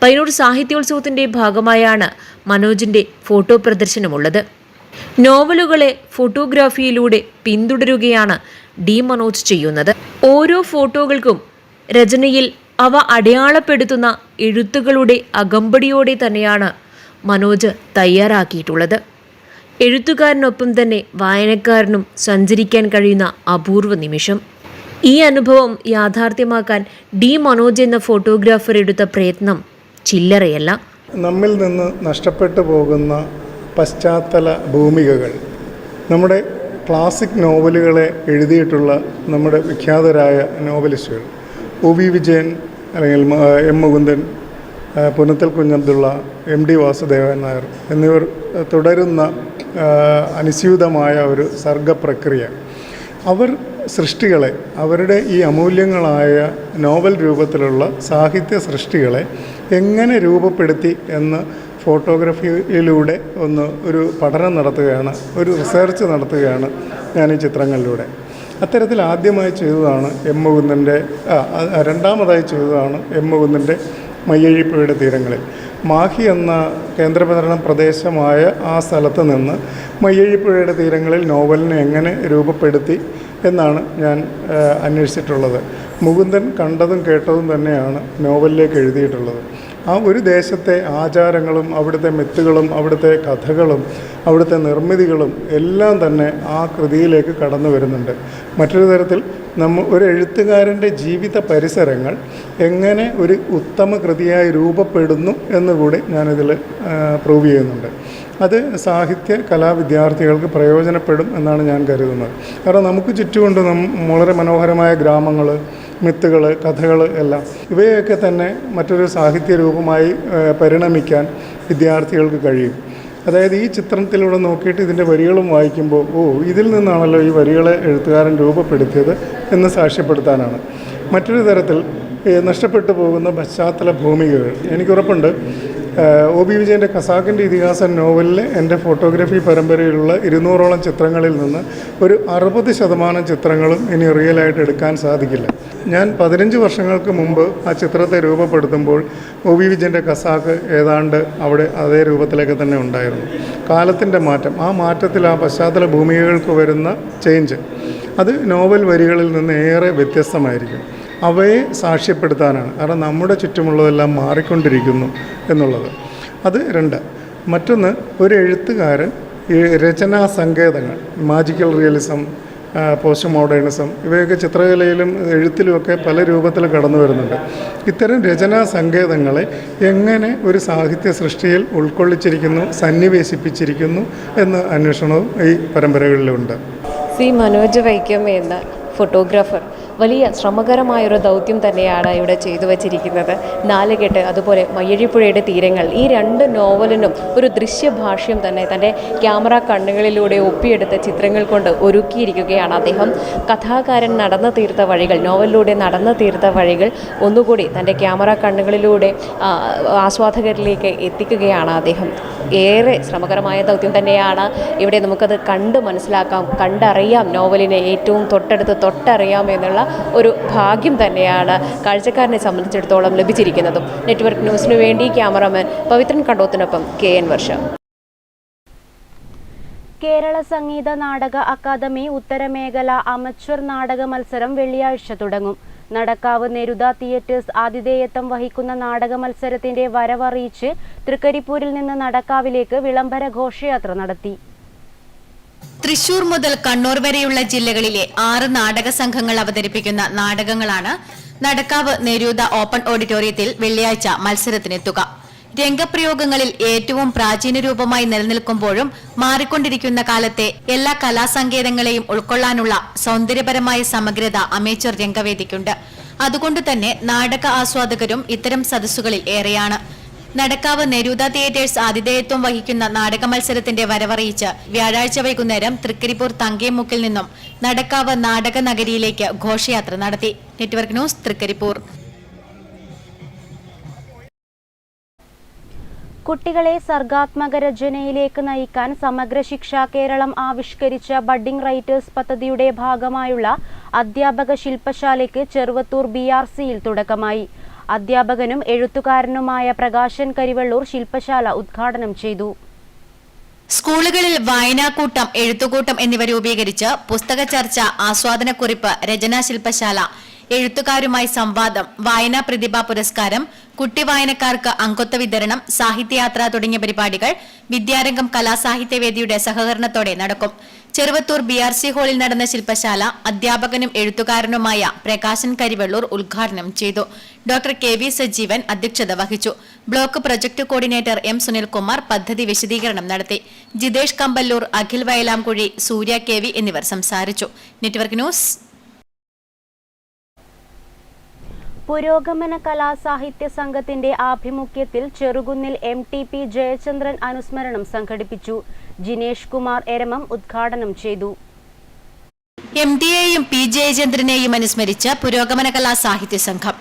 പയ്യന്നൂർ സാഹിത്യോത്സവത്തിൻ്റെ ഭാഗമായാണ് മനോജിൻ്റെ ഫോട്ടോ പ്രദർശനമുള്ളത്. നോവലുകളെ ഫോട്ടോഗ്രാഫിയിലൂടെ പിന്തുടരുകയാണ് D മനോജ് ചെയ്യുന്നത്. ഓരോ ഫോട്ടോകൾക്കും രചനയിൽ അവ അടയാളപ്പെടുത്തുന്ന എഴുത്തുകളുടെ അകമ്പടിയോടെ തന്നെയാണ് മനോജ് തയ്യാറാക്കിയിട്ടുള്ളത്. എഴുത്തുകാരനൊപ്പം തന്നെ വായനക്കാരനും സഞ്ചരിക്കാൻ കഴിയുന്ന അപൂർവ നിമിഷം. ഈ അനുഭവം യാഥാർത്ഥ്യമാക്കാൻ D മനോജ് എന്ന ഫോട്ടോഗ്രാഫർ എടുത്ത പ്രയത്നം ചില്ലറയല്ല. നമ്മിൽ നിന്ന് നഷ്ടപ്പെട്ടു പോകുന്ന പശ്ചാത്തല ഭൂമികകൾ നമ്മുടെ ക്ലാസിക് നോവലുകളെ എഴുതിയിട്ടുള്ള നമ്മുടെ വിഖ്യാതരായ നോവലിസ്റ്റുകൾ OV വിജയൻ അല്ലെങ്കിൽ M മുകുന്ദൻ, പുനത്തിൽ കുഞ്ഞബ്ദുള്ള, MD വാസുദേവൻ നായർ എന്നിവർ തുടരുന്ന അനുസ്യൂതമായ ഒരു സർഗപ്രക്രിയ. അവർ സൃഷ്ടികളെ, അവരുടെ ഈ അമൂല്യങ്ങളായ നോവൽ രൂപത്തിലുള്ള സാഹിത്യ സൃഷ്ടികളെ എങ്ങനെ രൂപപ്പെടുത്തി എന്ന് ഫോട്ടോഗ്രാഫിയിലൂടെ ഒരു പഠനം നടത്തുകയാണ്, ഒരു റിസർച്ച് നടത്തുകയാണ് ഞാൻ ഈ ചിത്രങ്ങളിലൂടെ. അത്തരത്തിൽ ആദ്യമായി ചെയ്തതാണ് M മുകുന്ദൻ്റെ, രണ്ടാമതായി ചെയ്തതാണ് M മുകുന്ദൻ്റെ മയ്യഴിപ്പുഴയുടെ തീരങ്ങളിൽ. മാഹി എന്ന കേന്ദ്രഭരണ പ്രദേശമായ ആ സ്ഥലത്ത് നിന്ന് മയ്യഴിപ്പുഴയുടെ തീരങ്ങളിൽ നോവലിനെ എങ്ങനെ രൂപപ്പെടുത്തി എന്നാണ് ഞാൻ അന്വേഷിച്ചിട്ടുള്ളത്. മുകുന്ദൻ കണ്ടതും കേട്ടതും തന്നെയാണ് നോവലിലേക്ക് എഴുതിയിട്ടുള്ളത്. ആ ഒരു ദേശത്തെ ആചാരങ്ങളും അവിടുത്തെ മിത്തുകളും അവിടുത്തെ കഥകളും അവിടുത്തെ നിർമ്മിതികളും എല്ലാം തന്നെ ആ കൃതിയിലേക്ക് കടന്നു വരുന്നുണ്ട്. മറ്റൊരു തരത്തിൽ ഒരു എഴുത്തുകാരൻ്റെ ജീവിത പരിസരങ്ങൾ എങ്ങനെ ഒരു ഉത്തമ കൃതിയായി രൂപപ്പെടുന്നു എന്നുകൂടി ഞാനിതിൽ പ്രൂവ് ചെയ്യുന്നുണ്ട്. അത് സാഹിത്യ കലാ വിദ്യാർത്ഥികൾക്ക് പ്രയോജനപ്പെടും എന്നാണ് ഞാൻ കരുതുന്നത്. കാരണം നമുക്ക് ചുറ്റുമുണ്ട് വളരെ മനോഹരമായ ഗ്രാമങ്ങൾ, മിത്തുകൾ, കഥകൾ എല്ലാം. ഇവയൊക്കെ തന്നെ മറ്റൊരു സാഹിത്യ രൂപമായി പരിണമിക്കാൻ വിദ്യാർത്ഥികൾക്ക് കഴിയും. അതായത് ഈ ചിത്രത്തിലൂടെ നോക്കിയിട്ട് ഇതിൻ്റെ വരികളും വായിക്കുമ്പോൾ ഇതിൽ നിന്നാണല്ലോ ഈ വരികളെ എഴുത്തുകാരൻ രൂപപ്പെടുത്തിയത് എന്ന് സാക്ഷ്യപ്പെടുത്താനാണ്. മറ്റൊരു തരത്തിൽ നഷ്ടപ്പെട്ടു പോകുന്ന പശ്ചാത്തല ഭൂമികകൾ. എനിക്കുറപ്പുണ്ട് OB വിജയൻ്റെ ഖസാക്കിൻ്റെ ഇതിഹാസം നോവലിലെ എൻ്റെ ഫോട്ടോഗ്രാഫി പരമ്പരയിലുള്ള 200ഓളം ചിത്രങ്ങളിൽ നിന്ന് ഒരു 60% ചിത്രങ്ങളും ഇനി റിയലായിട്ട് എടുക്കാൻ സാധിക്കില്ല. ഞാൻ 15 വർഷങ്ങൾക്ക് മുമ്പ് ആ ചിത്രത്തെ രൂപപ്പെടുത്തുമ്പോൾ OB വിജയൻ്റെ ഖസാക്ക് ഏതാണ്ട് അവിടെ അതേ രൂപത്തിലേക്ക് തന്നെ ഉണ്ടായിരുന്നു. കാലത്തിൻ്റെ മാറ്റം, ആ മാറ്റത്തിൽ ആ പശ്ചാത്തല ഭൂമികകൾക്ക് വരുന്ന ചേഞ്ച് അത് നോവൽ വരികളിൽ നിന്ന് ഏറെ വ്യത്യസ്തമായിരിക്കും. അവയെ സാക്ഷ്യപ്പെടുത്താനാണ്. കാരണം നമ്മുടെ ചുറ്റുമുള്ളതെല്ലാം മാറിക്കൊണ്ടിരിക്കുന്നു എന്നുള്ളത്. അത് രണ്ട്. മറ്റൊന്ന്, ഒരു എഴുത്തുകാരൻ ഈ രചനാ സങ്കേതങ്ങൾ, മാജിക്കൽ റിയലിസം, പോസ്റ്റ് മോഡേണിസം ഇവയൊക്കെ ചിത്രകലയിലും എഴുത്തിലുമൊക്കെ പല രൂപത്തിൽ കടന്നു വരുന്നുണ്ട്. ഇത്തരം രചനാ സങ്കേതങ്ങളെ എങ്ങനെ ഒരു സാഹിത്യ സൃഷ്ടിയിൽ ഉൾക്കൊള്ളിച്ചിരിക്കുന്നു, സന്നിവേശിപ്പിച്ചിരിക്കുന്നു എന്ന അന്വേഷണവും ഈ പരമ്പരകളിലുണ്ട്. സി മനോജ് വൈക്കം എന്ന ഫോട്ടോഗ്രാഫർ വലിയ ശ്രമകരമായൊരു ദൗത്യം തന്നെയാണ് ഇവിടെ ചെയ്തു വച്ചിരിക്കുന്നത്. നാലുകെട്ട്, അതുപോലെ മയ്യഴിപ്പുഴയുടെ തീരങ്ങൾ, ഈ രണ്ട് നോവലിനും ഒരു ദൃശ്യഭാഷ്യം തന്നെ തൻ്റെ ക്യാമറ കണ്ണുകളിലൂടെ ഒപ്പിയെടുത്ത ചിത്രങ്ങൾ കൊണ്ട് ഒരുക്കിയിരിക്കുകയാണ് അദ്ദേഹം. കഥാകാരൻ നടന്നു തീർത്ത വഴികൾ, നോവലിലൂടെ നടന്നു തീർത്ത വഴികൾ ഒന്നുകൂടി തൻ്റെ ക്യാമറ കണ്ണുകളിലൂടെ ആസ്വാദകരിലേക്ക് എത്തിക്കുകയാണ് അദ്ദേഹം. ഏറെ ശ്രമകരമായ ദൗത്യം തന്നെയാണ്. ഇവിടെ നമുക്കത് കണ്ട് മനസ്സിലാക്കാം, കണ്ടറിയാം, നോവലിനെ ഏറ്റവും തൊട്ടറിയാം എന്നുള്ള ഒരു ഭാഗ്യം തന്നെയാണ് കാഴ്ചക്കാരനെ സംബന്ധിച്ചിടത്തോളം ലഭിച്ചിരിക്കുന്നതും. നെറ്റ്വർക്ക് ന്യൂസിനു വേണ്ടി ക്യാമറാമാൻ പവിത്രൻ കണ്ടോത്തിനൊപ്പം KN വർഷ. കേരള സംഗീത നാടക അക്കാദമി ഉത്തരമേഖല അമച്വർ നാടക മത്സരം വെള്ളിയാഴ്ച തുടങ്ങും. നടക്കാവ് നെരുദ തിയേറ്റേഴ്സ് ആതിഥേയത്വം വഹിക്കുന്ന നാടക മത്സരത്തിന്റെ വരവറിയിച്ച് തൃക്കരിപ്പൂരിൽ നിന്ന് നടക്കാവിലേക്ക് വിളംബര ഘോഷയാത്ര നടത്തി. തൃശൂർ മുതൽ കണ്ണൂർ വരെയുള്ള ജില്ലകളിലെ 6 നാടക സംഘങ്ങൾ അവതരിപ്പിക്കുന്ന നാടകങ്ങളാണ് നടക്കാവ് നെരൂദ ഓപ്പൺ ഓഡിറ്റോറിയത്തിൽ വെള്ളിയാഴ്ച മത്സരത്തിനെത്തുക. രംഗപ്രയോഗങ്ങളിൽ ഏറ്റവും പ്രാചീന രൂപമായി നിലനിൽക്കുമ്പോഴും മാറിക്കൊണ്ടിരിക്കുന്ന കാലത്തെ എല്ലാ കലാസങ്കേതങ്ങളെയും ഉൾക്കൊള്ളാനുള്ള സൗന്ദര്യപരമായ സമഗ്രത അമേച്ചർ രംഗവേദിക്കുണ്ട്. അതുകൊണ്ട് തന്നെ നാടക ആസ്വാദകരും ഇത്തരം സദസ്സുകളിൽ ഏറെയാണ്. നടക്കാവ് നെരൂദ തിയേറ്റേഴ്സ് ആതിഥേയത്വം വഹിക്കുന്ന നാടക മത്സരത്തിന്റെ വരവറിയിച്ച് വ്യാഴാഴ്ച വൈകുന്നേരം തൃക്കരിപ്പൂർ തങ്കേമുക്കിൽ നിന്നും നടക്കാവ് നാടക നഗരിയിലേക്ക് ഘോഷയാത്ര നടത്തി. Network news, Thrikaripur. കുട്ടികളെ സർഗാത്മക രചനയിലേക്ക് നയിക്കാൻ സമഗ്ര ശിക്ഷ കേരളം ആവിഷ്കരിച്ച ബഡ്ഡിംഗ് റൈറ്റേഴ്സ് പദ്ധതിയുടെ ഭാഗമായുള്ള അധ്യാപക ശില്പശാലയ്ക്ക് ചെറുവത്തൂർ BRCയിൽ തുടക്കമായി. അധ്യാപകനും എഴുത്തുകാരനുമായ പ്രകാശൻ കരിവള്ളൂർ ശില്പശാല ഉദ്ഘാടനം ചെയ്തു. സ്കൂളുകളിൽ വായനാക്കൂട്ടം, എഴുത്തുകൂട്ടം എന്നിവ രൂപീകരിച്ച് പുസ്തക ചർച്ച, ആസ്വാദനക്കുറിപ്പ്, രചനാ ശില്പശാല, എഴുത്തുകാരുമായി സംവാദം, വായനാ പ്രതിഭാ പുരസ്കാരം, കുട്ടി വായനക്കാർക്ക് അംഗത്വ വിതരണം, സാഹിത്യയാത്ര തുടങ്ങിയ പരിപാടികൾ വിദ്യാരംഗം കലാസാഹിത്യവേദിയുടെ സഹകരണത്തോടെ നടക്കും. ചെറുവത്തൂർ BRC ഹാളിൽ നടന്ന ശില്പശാല അധ്യാപകനും എഴുത്തുകാരനുമായ പ്രകാശൻ കരിവള്ളൂർ ഉദ്ഘാടനം ചെയ്തു. ഡോക്ടർ KV സജീവൻ അധ്യക്ഷത വഹിച്ചു. Block project coordinator M Sunilkumar പദ്ധതി വിശദീകരണം നടത്തി. ജിതേഷ് കമ്പല്ലൂർ, അഖിൽ വയലാംകുഴി, സൂര്യ KV എന്നിവർ സംസാരിച്ചു. Network news. പുരോഗമന കലാസാഹിത്യ സംഘത്തിന്റെ ആഭിമുഖ്യത്തിൽ ചെറുകുന്നിൽ MTP ജയചന്ദ്രൻ അനുസ്മരണം സംഘടിപ്പിച്ചു. ജിനേഷ് കുമാർ എരമം ഉദ്ഘാടനം ചെയ്തു. MTയെയും P ജയചന്ദ്രനെയും അനുസ്മരിച്ച് പുരോഗമന കലാസാഹിത്യ സംഘം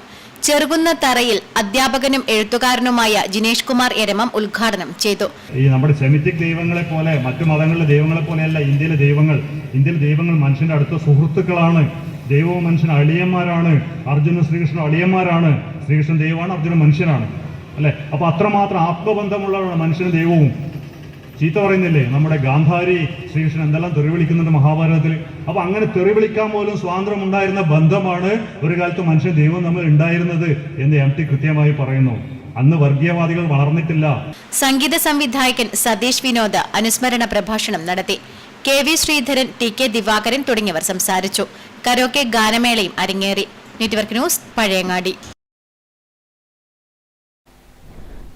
ചെറുകുന്ന തറയിൽ അധ്യാപകനും എഴുത്തുകാരനുമായ ജിനേഷ് കുമാർ എരമം ഉദ്ഘാടനം ചെയ്തു. ഈ നമ്മുടെ സെമിറ്റിക് ദൈവങ്ങളെ പോലെ, മറ്റു മതങ്ങളിലെ ദൈവങ്ങളെ പോലെയല്ല ഇന്ത്യയിലെ ദൈവങ്ങൾ മനുഷ്യന്റെ അടുത്ത സുഹൃത്തുക്കളാണ്. ദൈവവും മനുഷ്യൻ അളിയന്മാരാണ്. അർജുനും ശ്രീകൃഷ്ണനും അളിയന്മാരാണ്. ശ്രീകൃഷ്ണൻ ദൈവമാണ്, അർജുനൻ മനുഷ്യനാണ്, അല്ലെ? അപ്പൊ അത്രമാത്രം ആത്മബന്ധമുള്ളതാണ് മനുഷ്യനും ദൈവവും. ചീത്ത പറയുന്നില്ലേ നമ്മുടെ ഗാന്ധാരി ശ്രീകൃഷ്ണൻ എന്തെല്ലാം തെറി വിളിക്കുന്നുണ്ട് മഹാഭാരതത്തിൽ. അപ്പൊ അങ്ങനെ തെറി വിളിക്കാൻ പോലും സ്വാതന്ത്ര്യം ഉണ്ടായിരുന്ന ബന്ധമാണ് ഒരു കാലത്ത് മനുഷ്യൻ ദൈവം തമ്മിൽ ഉണ്ടായിരുന്നത് എന്ന് MT കൃത്യമായി പറയുന്നു. അന്ന് വർഗീയവാദികൾ വളർന്നിട്ടില്ല. സംഗീത സംവിധായകൻ സതീഷ് വിനോദ് അനുസ്മരണ പ്രഭാഷണം നടത്തി. KV ശ്രീധരൻ, TK ദിവാകരൻ തുടങ്ങിയവർ സംസാരിച്ചു. കരോക്കെ ഗാനമേളയും അരങ്ങേറി. Network news, Pazhayangadi.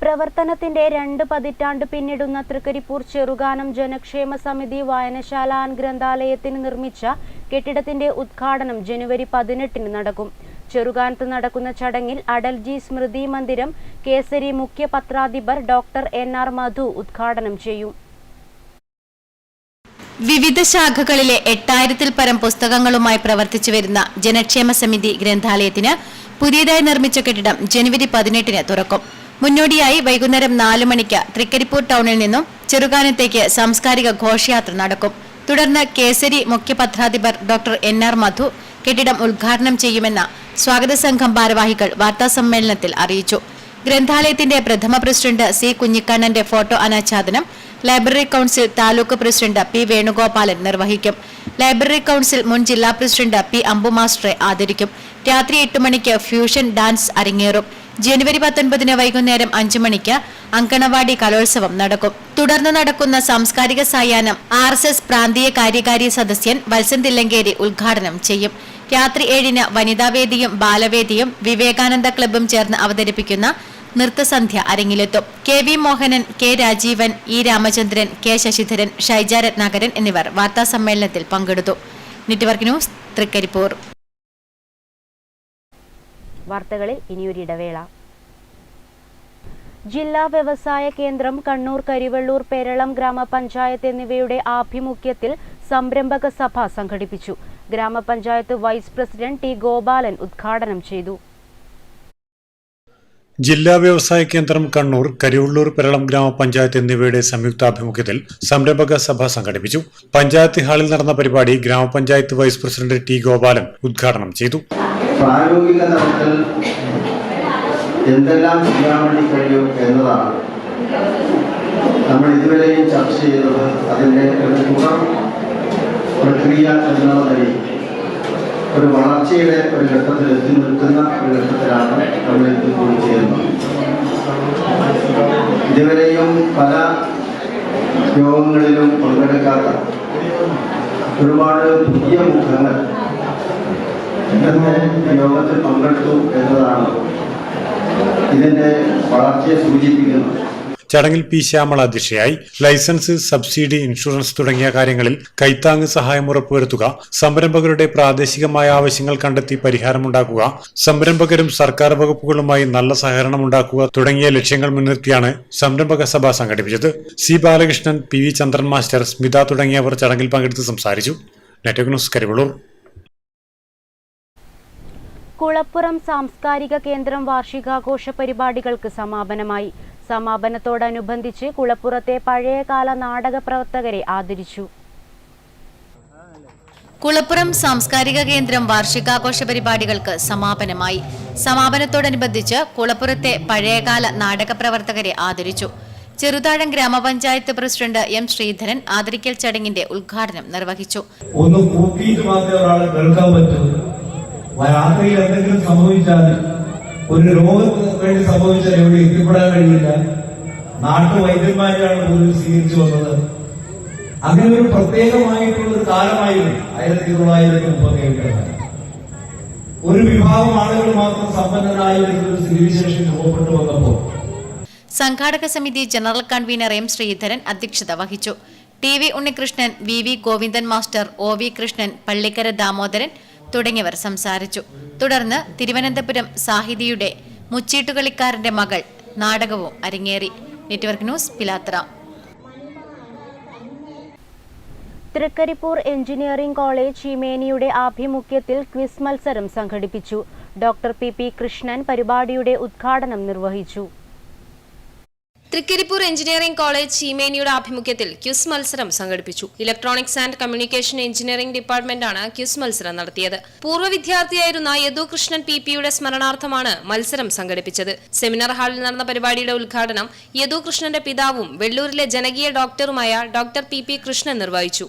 പ്രവർത്തനത്തിന്റെ 2 പതിറ്റാണ്ട് പിന്നിടുന്ന തൃക്കരിപ്പൂർ ചെറുകാനം ജനക്ഷേമ സമിതി വായനശാല ഗ്രന്ഥാലയത്തിന് നിർമ്മിച്ച കെട്ടിടത്തിന്റെ ഉദ്ഘാടനം ജനുവരി 18 നടക്കും. ചെറുകാനത്ത് നടക്കുന്ന ചടങ്ങിൽ അടൽജി സ്മൃതി മന്ദിരം കേസരി മുഖ്യ പത്രാധിപർ ഡോക്ടർ NR മധു ഉദ്ഘാടനം ചെയ്യും. വിവിധ ശാഖകളിലെ 8000-ൽ പരം പുസ്തകങ്ങളുമായി പ്രവർത്തിച്ചു വരുന്ന ജനക്ഷേമ സമിതി ഗ്രന്ഥാലയത്തിന് പുതിയതായി നിർമ്മിച്ച കെട്ടിടം ജനുവരി 18 തുറക്കും. മുന്നോടിയായി വൈകുന്നേരം 4 മണിക്ക് തൃക്കരിപ്പൂർ ടൗണിൽ നിന്നും ചെറുകാനത്തേക്ക് സാംസ്കാരിക ഘോഷയാത്ര നടക്കും. തുടർന്ന് കേസരി മുഖ്യ പത്രാധിപർ ഡോക്ടർ NR മധു കെട്ടിടം ഉദ്ഘാടനം ചെയ്യുമെന്ന് സ്വാഗത സംഘം ഭാരവാഹികൾ വാർത്താസമ്മേളനത്തിൽ അറിയിച്ചു. ഗ്രന്ഥാലയത്തിന്റെ പ്രഥമ പ്രസിഡന്റ് C കുഞ്ഞിക്കണ്ണന്റെ ഫോട്ടോ അനാച്ഛാദനം library council taluk president P Venugopalan നിർവഹിക്കും. ലൈബ്രറി കൌൺസിൽ മുൻ ജില്ലാ പ്രസിഡന്റ് P അമ്പു മാസ്റ്ററെ ആദരിക്കും. രാത്രി 8 മണിക്ക് ഫ്യൂഷൻ ഡാൻസ് അരങ്ങേറും. ജനുവരി 19 വൈകുന്നേരം 5 മണിക്ക് അങ്കണവാടി കലോത്സവം നടക്കും. തുടർന്ന് നടക്കുന്ന സാംസ്കാരിക സായാഹ്നം RSS പ്രാന്തീയ കാര്യകാരി സദസ്യൻ വത്സൻ തില്ലങ്കേരി ഉദ്ഘാടനം ചെയ്യും. രാത്രി 7-ന് വനിതാവേദിയും ബാലവേദിയും വിവേകാനന്ദ ക്ലബ്ബും ചേർന്ന് അവതരിപ്പിക്കുന്ന നൃത്തസന്ധ്യ അരങ്ങിലെത്തും. KV Mohanan, K Rajeevan, E Ramachandran, K Sasidharan, Shaija Ratnakaran എന്നിവർ വാർത്താസമ്മേളനത്തിൽ പങ്കെടുത്തു. Network news, Thrikaripur. വാർത്തകളിൽ ഇനിയൊരിടവേള. ജില്ലാ വ്യവസായ കേന്ദ്രം കണ്ണൂർ, കരിവെള്ളൂർ, പേരളം ഗ്രാമപഞ്ചായത്ത് എന്നിവയുടെ ആഭിമുഖ്യത്തിൽ സംരംഭക സഭ സംഘടിപ്പിച്ചു. ഗ്രാമപഞ്ചായത്ത് വൈസ് പ്രസിഡന്റ് T ഗോപാലൻ ഉദ്ഘാടനം ചെയ്തു. ജില്ലാ വ്യവസായ കേന്ദ്രം കണ്ണൂർ, കരിവള്ളൂർ, പെരളം ഗ്രാമപഞ്ചായത്ത് എന്നിവയുടെ സംയുക്താഭിമുഖ്യത്തിൽ സംരംഭക സഭ സംഘടിപ്പിച്ചു. പഞ്ചായത്ത് ഹാളിൽ നടന്ന പരിപാടി ഗ്രാമപഞ്ചായത്ത് വൈസ് പ്രസിഡന്റ് T ഗോപാലൻ ഉദ്ഘാടനം ചെയ്തു. പ്രായോഗിക തലത്തിൽ എന്തെല്ലാം ചെയ്യാൻ വേണ്ടി കഴിയും എന്നതാണ് നമ്മൾ ഇതുവരെയും ചർച്ച ചെയ്തത്. അതിൻ്റെ ഒരു തുടർ പ്രക്രിയ എന്നുള്ള നിലയിൽ ഒരു വളർച്ചയുടെ ഒരു ഘട്ടത്തിൽ എത്തി നിൽക്കുന്ന ഒരു ഘട്ടത്തിലാണ് നമ്മൾ ഇത് കൂടി ചെയ്യുന്നത്. ഇതുവരെയും പല യോഗങ്ങളിലും പങ്കെടുക്കാത്ത ഒരുപാട് പുതിയ മുഖങ്ങൾ ഇന്നത്തെ യോഗത്തിൽ പങ്കെടുത്തു എന്നതാണ് ഇതിന്റെ വളർച്ചയെ സൂചിപ്പിക്കുന്നത്. ചടങ്ങിൽ P ശ്യാമള അധ്യക്ഷയായി. ലൈസൻസ്, സബ്സിഡി, ഇൻഷുറൻസ് തുടങ്ങിയ കാര്യങ്ങളിൽ കൈത്താങ്ങ് സഹായം ഉറപ്പുവരുത്തുക, സംരംഭകരുടെ പ്രാദേശികമായ ആവശ്യങ്ങൾ കണ്ടെത്തി പരിഹാരമുണ്ടാക്കുക, സംരംഭകരും സർക്കാർ വകുപ്പുകളുമായി നല്ല സഹകരണം ഉണ്ടാക്കുക തുടങ്ങിയ ലക്ഷ്യങ്ങൾ മുൻനിർത്തിയാണ് സംരംഭക സഭ സംഘടിപ്പിച്ചത്. C ബാലകൃഷ്ണൻ, PV ചന്ദ്രൻ മാസ്റ്റർ, സ്മിത തുടങ്ങിയവർ ചടങ്ങിൽ പങ്കെടുത്ത് സംസാരിച്ചു. Network news, Karivellur. കുളപ്പുറം സാംസ്കാരിക കേന്ദ്രം വാർഷികാഘോഷ പരിപാടികൾക്ക് സമാപനമായി. സമാപനത്തോടനുബന്ധിച്ച് കുളപ്പുറത്തെ പഴയകാല നാടക പ്രവർത്തകരെ ആദരിച്ചു. കുളപ്പുറം സാംസ്കാരിക കേന്ദ്രം വാർഷികാഘോഷ പരിപാടികൾക്ക് സമാപനമായി. സമാപനത്തോടനുബന്ധിച്ച് കുളപ്പുറത്തെ പഴയകാല നാടക പ്രവർത്തകരെ ആദരിച്ചു. ചെറുതാഴം ഗ്രാമപഞ്ചായത്ത് പ്രസിഡന്റ് M ശ്രീധരൻ ആദരിക്കൽ ചടങ്ങിന്റെ ഉദ്ഘാടനം നിർവഹിച്ചു. ഒന്ന് കൂട്ടിയിട്ട് മാത്രമേ ഒരാളെ കേൾക്കാൻ പറ്റൂ. രാത്രിയിൽ എന്തെങ്കിലും സംഭവിച്ചാൽ, ഒരു രോഗം വേണ്ടി സംഭവിച്ചാൽ എവിടെ എത്തിപ്പെടാൻ കഴിയില്ല. നാട്ടുവൈദ്യന്മാരെയാണ് പോലും സ്വീകരിച്ചു വന്നത്. അങ്ങനെ ഒരു പ്രത്യേകമായിട്ടുള്ളൊരു കാലമായിരുന്നു 1937. ഒരു വിഭാഗം ആളുകൾ മാത്രം സമ്പന്നരായ ഒരു സ്ഥിതിവിശേഷം രൂപപ്പെട്ടു വന്നപ്പോൾ സംഘാടക സമിതി ജനറൽ കൺവീനർ M ശ്രീധരൻ അധ്യക്ഷത വഹിച്ചു. TV Unnikrishnan, VV Govindan master, OV Krishnan, Pallikkara Damodaran തുടങ്ങിയവർ സംസാരിച്ചു. തുടർന്ന് തിരുവനന്തപുരം സാഹിതിയുടെ മുച്ചീട്ടുകളിക്കാരന്റെ മകൾ നാടകവും അരങ്ങേറി. Network news, Pilathara. Trikaripur engineering college ചീമേനിയുടെ ആഭിമുഖ്യത്തിൽ ക്വിസ് മത്സരം സംഘടിപ്പിച്ചു. ഡോക്ടർ PP കൃഷ്ണൻ പരിപാടിയുടെ ഉദ്ഘാടനം നിർവഹിച്ചു. തൃക്കരിപ്പൂർ എഞ്ചിനീയറിംഗ് കോളേജ് ചീമേനിയുടെ ആഭിമുഖ്യത്തിൽ ക്വിസ് മത്സരം സംഘടിപ്പിച്ചു. ഇലക്ട്രോണിക്സ് ആൻഡ് കമ്മ്യൂണിക്കേഷൻ എഞ്ചിനീയറിംഗ് ഡിപ്പാർട്ട്മെന്റാണ് ക്വിസ് മത്സരം നടത്തിയത്. പൂർവ്വ വിദ്യാർത്ഥിയായിരുന്ന യദു കൃഷ്ണൻ PP സ്മരണാർത്ഥമാണ് മത്സരം സംഘടിപ്പിച്ചത്. സെമിനാർ ഹാളിൽ നടന്ന പരിപാടിയുടെ ഉദ്ഘാടനം യദു കൃഷ്ണന്റെ പിതാവും വെള്ളൂരിലെ ജനകീയ ഡോക്ടറുമായ ഡോക്ടർ PP കൃഷ്ണൻ നിർവഹിച്ചു.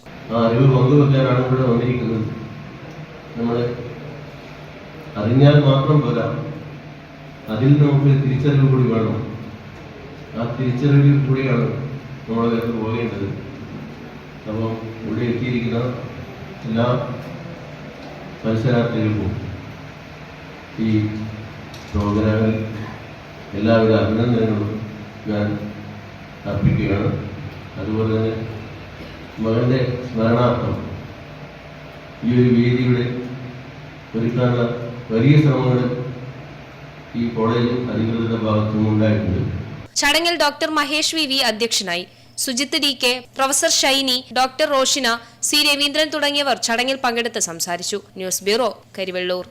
അറിഞ്ഞാൽ മാത്രം പോരാ, അതിൽ നമുക്ക് തിരിച്ചറിവ് കൂടി വേണം. ആ തിരിച്ചറിവിൽ കൂടിയാണ് നമ്മളതിനകത്ത് പോകേണ്ടത്. അപ്പം ഇവിടെ എത്തിയിരിക്കുന്ന എല്ലാ മത്സരാർത്ഥികൾക്കും ഈ പ്രോഗ്രാമിൽ എല്ലാവിധ അഭിനന്ദനങ്ങളും ഞാൻ അർപ്പിക്കുകയാണ്. അതുപോലെ തന്നെ മകൻ്റെ സ്മരണാർത്ഥം ഈ ഒരു വേദിയുടെ ഒരുക്കാനുള്ള വലിയ ശ്രമങ്ങൾ ഈ കോളേജ് അധികൃതരുടെ ഭാഗത്തുനിന്നും ഉണ്ടായിട്ടുണ്ട്. ചടങ്ങിൽ ഡോക്ടർ മഹേഷ് VV അധ്യക്ഷനായി. Sujith DK, professor Shiny, doctor Roshina, C Raveendran തുടങ്ങിയവർ ചടങ്ങിൽ പങ്കെടുത്ത് സംസാരിച്ചു. News bureau, Karivellur.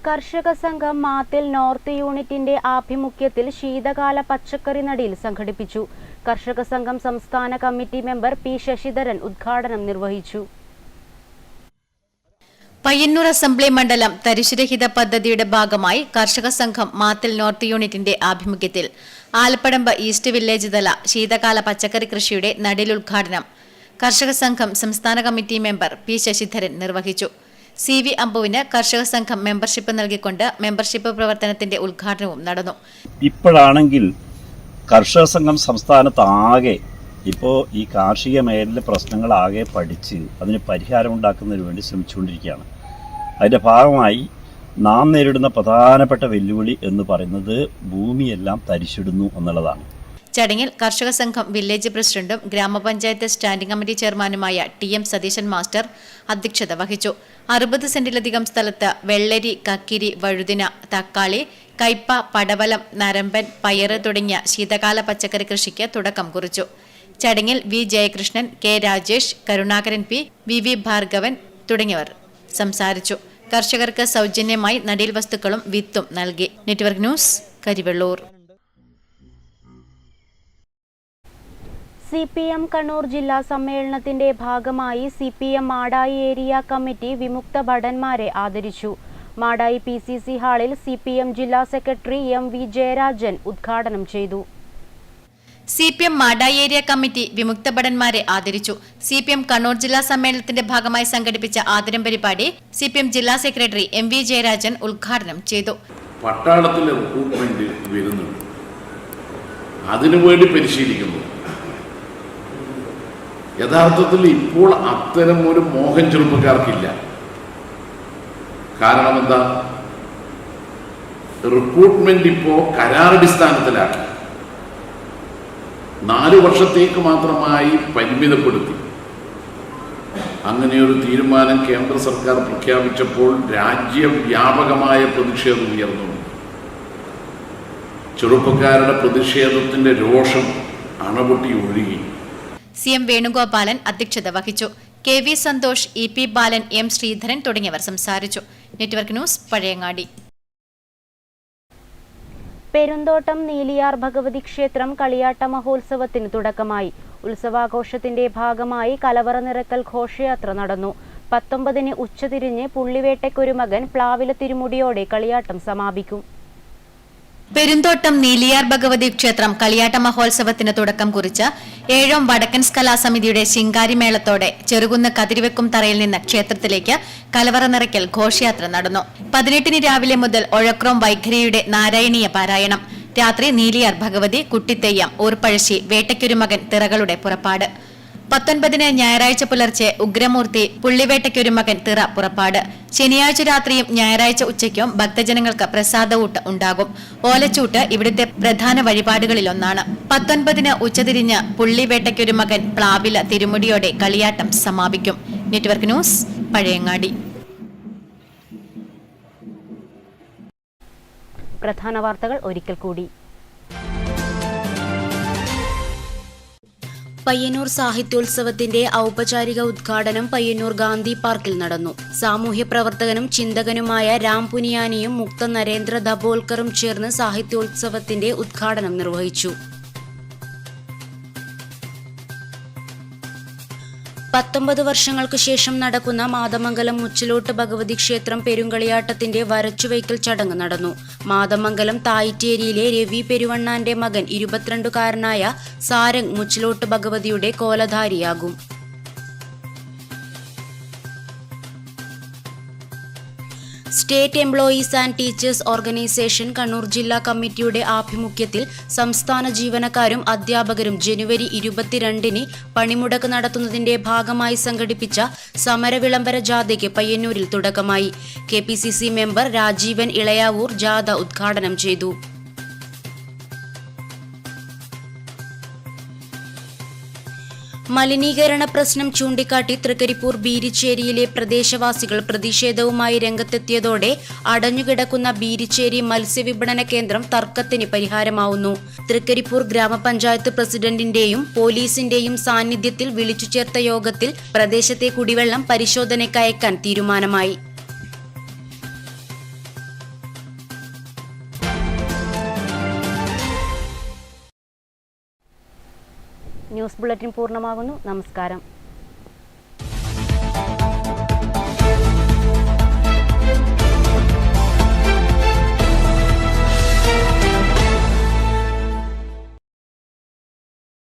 കർഷക സംഘം മാത്തിൽ നോർത്ത് യൂണിറ്റിന്റെ ആഭിമുഖ്യത്തിൽ ശീതകാല പച്ചക്കറി നടീൽ സംഘടിപ്പിച്ചു. കർഷക സംഘം സംസ്ഥാന കമ്മിറ്റി മെമ്പർ P ശശിധരൻ ഉദ്ഘാടനം നിർവഹിച്ചു. പയ്യന്നൂർ അസംബ്ലി മണ്ഡലം തരിശുരഹിത പദ്ധതിയുടെ ഭാഗമായി കർഷക സംഘം മാത്തിൽ നോർത്ത് യൂണിറ്റിന്റെ ആഭിമുഖ്യത്തിൽ ആലപ്പടമ്പ് ഈസ്റ്റ് വില്ലേജ് തല ശീതകാല പച്ചക്കറി കൃഷിയുടെ നടീൽ ഉദ്ഘാടനം കർഷക സംഘം സംസ്ഥാന കമ്മിറ്റി മെമ്പർ P ശശിധരൻ നിർവഹിച്ചു. CV അമ്പുവിന് കർഷക സംഘം മെമ്പർഷിപ്പ് നൽകിക്കൊണ്ട് മെമ്പർഷിപ്പ് പ്രവർത്തനത്തിന്റെ ഉദ്ഘാടനവും നടന്നു. ഇപ്പോഴാണെങ്കിൽ കർഷക സംഘം സംസ്ഥാനത്താകെ ഇപ്പോൾ ഈ കാർഷിക മേഖലയിലെ പ്രശ്നങ്ങളാകെ പഠിച്ച് അതിന് പരിഹാരം ഉണ്ടാക്കുന്നതിന് വേണ്ടി ശ്രമിച്ചുകൊണ്ടിരിക്കുകയാണ്. അതിൻ്റെ ഭാഗമായി നാം നേരിടുന്ന പ്രധാനപ്പെട്ട വെല്ലുവിളി എന്ന് പറയുന്നത് ഭൂമിയെല്ലാം തരിശിടുന്നു എന്നുള്ളതാണ്. ചടങ്ങിൽ കർഷക സംഘം വില്ലേജ് പ്രസിഡന്റും ഗ്രാമപഞ്ചായത്ത് സ്റ്റാൻഡിംഗ് കമ്മിറ്റി ചെയർമാനുമായ TM സതീശൻ മാസ്റ്റർ അധ്യക്ഷത വഹിച്ചു. 60 സെന്റിലധികം സ്ഥലത്ത് വെള്ളരി, കക്കിരി, വഴുതിന, തക്കാളി, കയ്പ, പടവലം, നരമ്പൻ, പയറ് തുടങ്ങിയ ശീതകാല പച്ചക്കറി കൃഷിക്ക് തുടക്കം കുറിച്ചു. ചടങ്ങിൽ V. Jayakrishnan, K. Rajesh, Karunakaran P, VV Bhargavan തുടങ്ങിയവർ സംസാരിച്ചു. കർഷകർക്ക് സൗജന്യമായി നടീൽ വസ്തുക്കളും വിത്തും നൽകി. Network news, Karivellur. CPM Kannur ജില്ലാ സമ്മേളനത്തിന്റെ ഭാഗമായി CPM മാടായി ഏരിയ കമ്മിറ്റി വിമുക്ത ഭടന്മാരെ ആദരിച്ചു. മാടായി PCC ഹാളിൽ CPM ജില്ലാ സെക്രട്ടറി MV ജയരാജൻ ഉദ്ഘാടനം ചെയ്തു. CPM മാടായി ഏരിയ കമ്മിറ്റി വിമുക്ത ഭടന്മാരെ ആദരിച്ചു. CPM കണ്ണൂർ ജില്ലാ സമ്മേളനത്തിന്റെ ഭാഗമായി സംഘടിപ്പിച്ച ആദരം പരിപാടി CPM ജില്ലാ സെക്രട്ടറി MV ജയരാജൻ ഉദ്ഘാടനം ചെയ്തു. പട്ടാളത്തിലെ റിക്രൂട്ട്മെന്റ് വരുന്നുണ്ട്, അതിനുവേണ്ടി പരിശീലിക്കുന്നു. യഥാർത്ഥത്തിൽ ഇപ്പോൾ അത്തരം ഒരു മോഹം ചെറുപ്പക്കാർക്കില്ല. കാരണം എന്താ? റിക്രൂട്ട്മെന്റ് ഇപ്പോൾ കരാറടിസ്ഥാനത്തിലാക്കി 4 വർഷത്തേക്ക് മാത്രമായി പരിമിതപ്പെടുത്തി. അങ്ങനെയൊരു തീരുമാനം കേന്ദ്ര സർക്കാർ പ്രഖ്യാപിച്ചപ്പോൾ രാജ്യവ്യാപകമായ പ്രതിഷേധം ഉയർന്നു. ചെറുപ്പക്കാരുടെ പ്രതിഷേധത്തിന്റെ രോഷം അണപൊട്ടി ഒഴുകി. CM വേണുഗോപാലൻ അധ്യക്ഷത വഹിച്ചു. KV സന്തോഷ്, EP ബാലൻ, M ശ്രീധരൻ തുടങ്ങിയവർ സംസാരിച്ചു. Network news, Pazhayangadi. പെരുന്തോട്ടം നീലിയാർ ഭഗവതി ക്ഷേത്രം കളിയാട്ട മഹോത്സവത്തിന് തുടക്കമായി. ഉത്സവാഘോഷത്തിന്റെ ഭാഗമായി കലവറ നിറക്കൽ ഘോഷയാത്ര നടന്നു. 19-ന് ഉച്ചതിരിഞ്ഞ് പുള്ളിവേട്ടയ്ക്കൊരു മകൻ പ്ലാവില തിരുമുടിയോടെ കളിയാട്ടം സമാപിക്കും. പെരുന്തോട്ടം നീലിയാർ ഭഗവതി ക്ഷേത്രം കളിയാട്ട മഹോത്സവത്തിന് തുടക്കം കുറിച്ച് ഏഴോം വടക്കൻസ് കലാസമിതിയുടെ ശിങ്കാരിമേളത്തോടെ ചെറുകുന്ന് കതിരിവെക്കും തറയിൽ നിന്ന് ക്ഷേത്രത്തിലേക്ക് കലവറ നിറയ്ക്കൽ ഘോഷയാത്ര നടന്നു. 18-ന് രാവിലെ മുതൽ ഒഴക്രോം വൈഖരിയുടെ നാരായണീയ പാരായണം, രാത്രി നീലിയാർ ഭഗവതി, കുട്ടിത്തെയ്യം, ഊർപ്പഴശ്ശി, വേട്ടയ്ക്കൊരു മകൻ തിറകളുടെ പുറപ്പാട്. 19-ന് ഞായറാഴ്ച പുലർച്ചെ ഉഗ്രമൂർത്തി, പുള്ളിവേട്ടയ്ക്കൊരു മകൻ തിറ പുറപ്പാട്. ശനിയാഴ്ച രാത്രിയും ഞായറാഴ്ച ഉച്ചയ്ക്കും ഭക്തജനങ്ങൾക്ക് പ്രസാദഊട്ട് ഉണ്ടാകും. ഓലച്ചൂട്ട് ഇവിടുത്തെ പ്രധാന വഴിപാടുകളിലൊന്നാണ്. 19-ന് ഉച്ചതിരിഞ്ഞ് പുള്ളിവേട്ടയ്ക്കൊരു മകൻ പ്ലാവില തിരുമുടിയോടെ കളിയാട്ടം സമാപിക്കും. Network news, Pazhayangadi. പ്രധാന വാർത്തകൾ ഒരിക്കൽ കൂടി. പയ്യന്നൂർ സാഹിത്യോത്സവത്തിന്റെ ഔപചാരിക ഉദ്ഘാടനം പയ്യന്നൂർ ഗാന്ധി പാർക്കിൽ നടന്നു. സാമൂഹ്യ പ്രവർത്തകനും ചിന്തകനുമായ രാം പുനിയാനിയും മുക്ത നരേന്ദ്ര ദബോൽക്കറും ചേർന്ന് സാഹിത്യോത്സവത്തിന്റെ ഉദ്ഘാടനം നിർവഹിച്ചു. 19 വർഷങ്ങൾക്ക് ശേഷം നടക്കുന്ന മാതമംഗലം മുച്ചിലോട്ട് ഭഗവതി ക്ഷേത്രം പെരുങ്കളിയാട്ടത്തിന്റെ വരച്ചുവയ്ക്കൽ ചടങ്ങ് നടന്നു. മാതമംഗലം തായിറ്റേരിയിലെ രവി പെരുവണ്ണാന്റെ മകൻ 22-കാരനായ സാരംഗ് മുച്ചിലോട്ട് ഭഗവതിയുടെ കോലധാരിയാകും. State employees and teachers organisation Kannur ജില്ലാ കമ്മിറ്റിയുടെ ആഭിമുഖ്യത്തിൽ സംസ്ഥാന ജീവനക്കാരും അധ്യാപകരും ജനുവരി 22-ന് പണിമുടക്ക് നടത്തുന്നതിന്റെ ഭാഗമായി സംഘടിപ്പിച്ച സമരവിളംബര ജാഥയ്ക്ക് പയ്യന്നൂരിൽ തുടക്കമായി. KPCC മെമ്പർ രാജീവൻ ഇളയാവൂർ ജാഥ ഉദ്ഘാടനം ചെയ്തു. മലിനീകരണ പ്രശ്നം ചൂണ്ടിക്കാട്ടി തൃക്കരിപ്പൂർ ബീരിച്ചേരിയിലെ പ്രദേശവാസികൾ പ്രതിഷേധവുമായി രംഗത്തെത്തിയതോടെ അടഞ്ഞുകിടക്കുന്ന ബീരിച്ചേരി മത്സ്യവിപണന കേന്ദ്രം തർക്കത്തിന് പരിഹാരമാവുന്നു. തൃക്കരിപ്പൂർ ഗ്രാമപഞ്ചായത്ത് പ്രസിഡന്റിന്റെയും പോലീസിന്റെയും സാന്നിധ്യത്തിൽ വിളിച്ചു ചേർത്ത യോഗത്തിൽ പ്രദേശത്തെ കുടിവെള്ളം പരിശോധനയ്ക്കയക്കാൻ തീരുമാനമായി. ന്യൂസ് ബുള്ളറ്റിൻ പൂർണ്ണമാകുന്നു. നമസ്കാരം.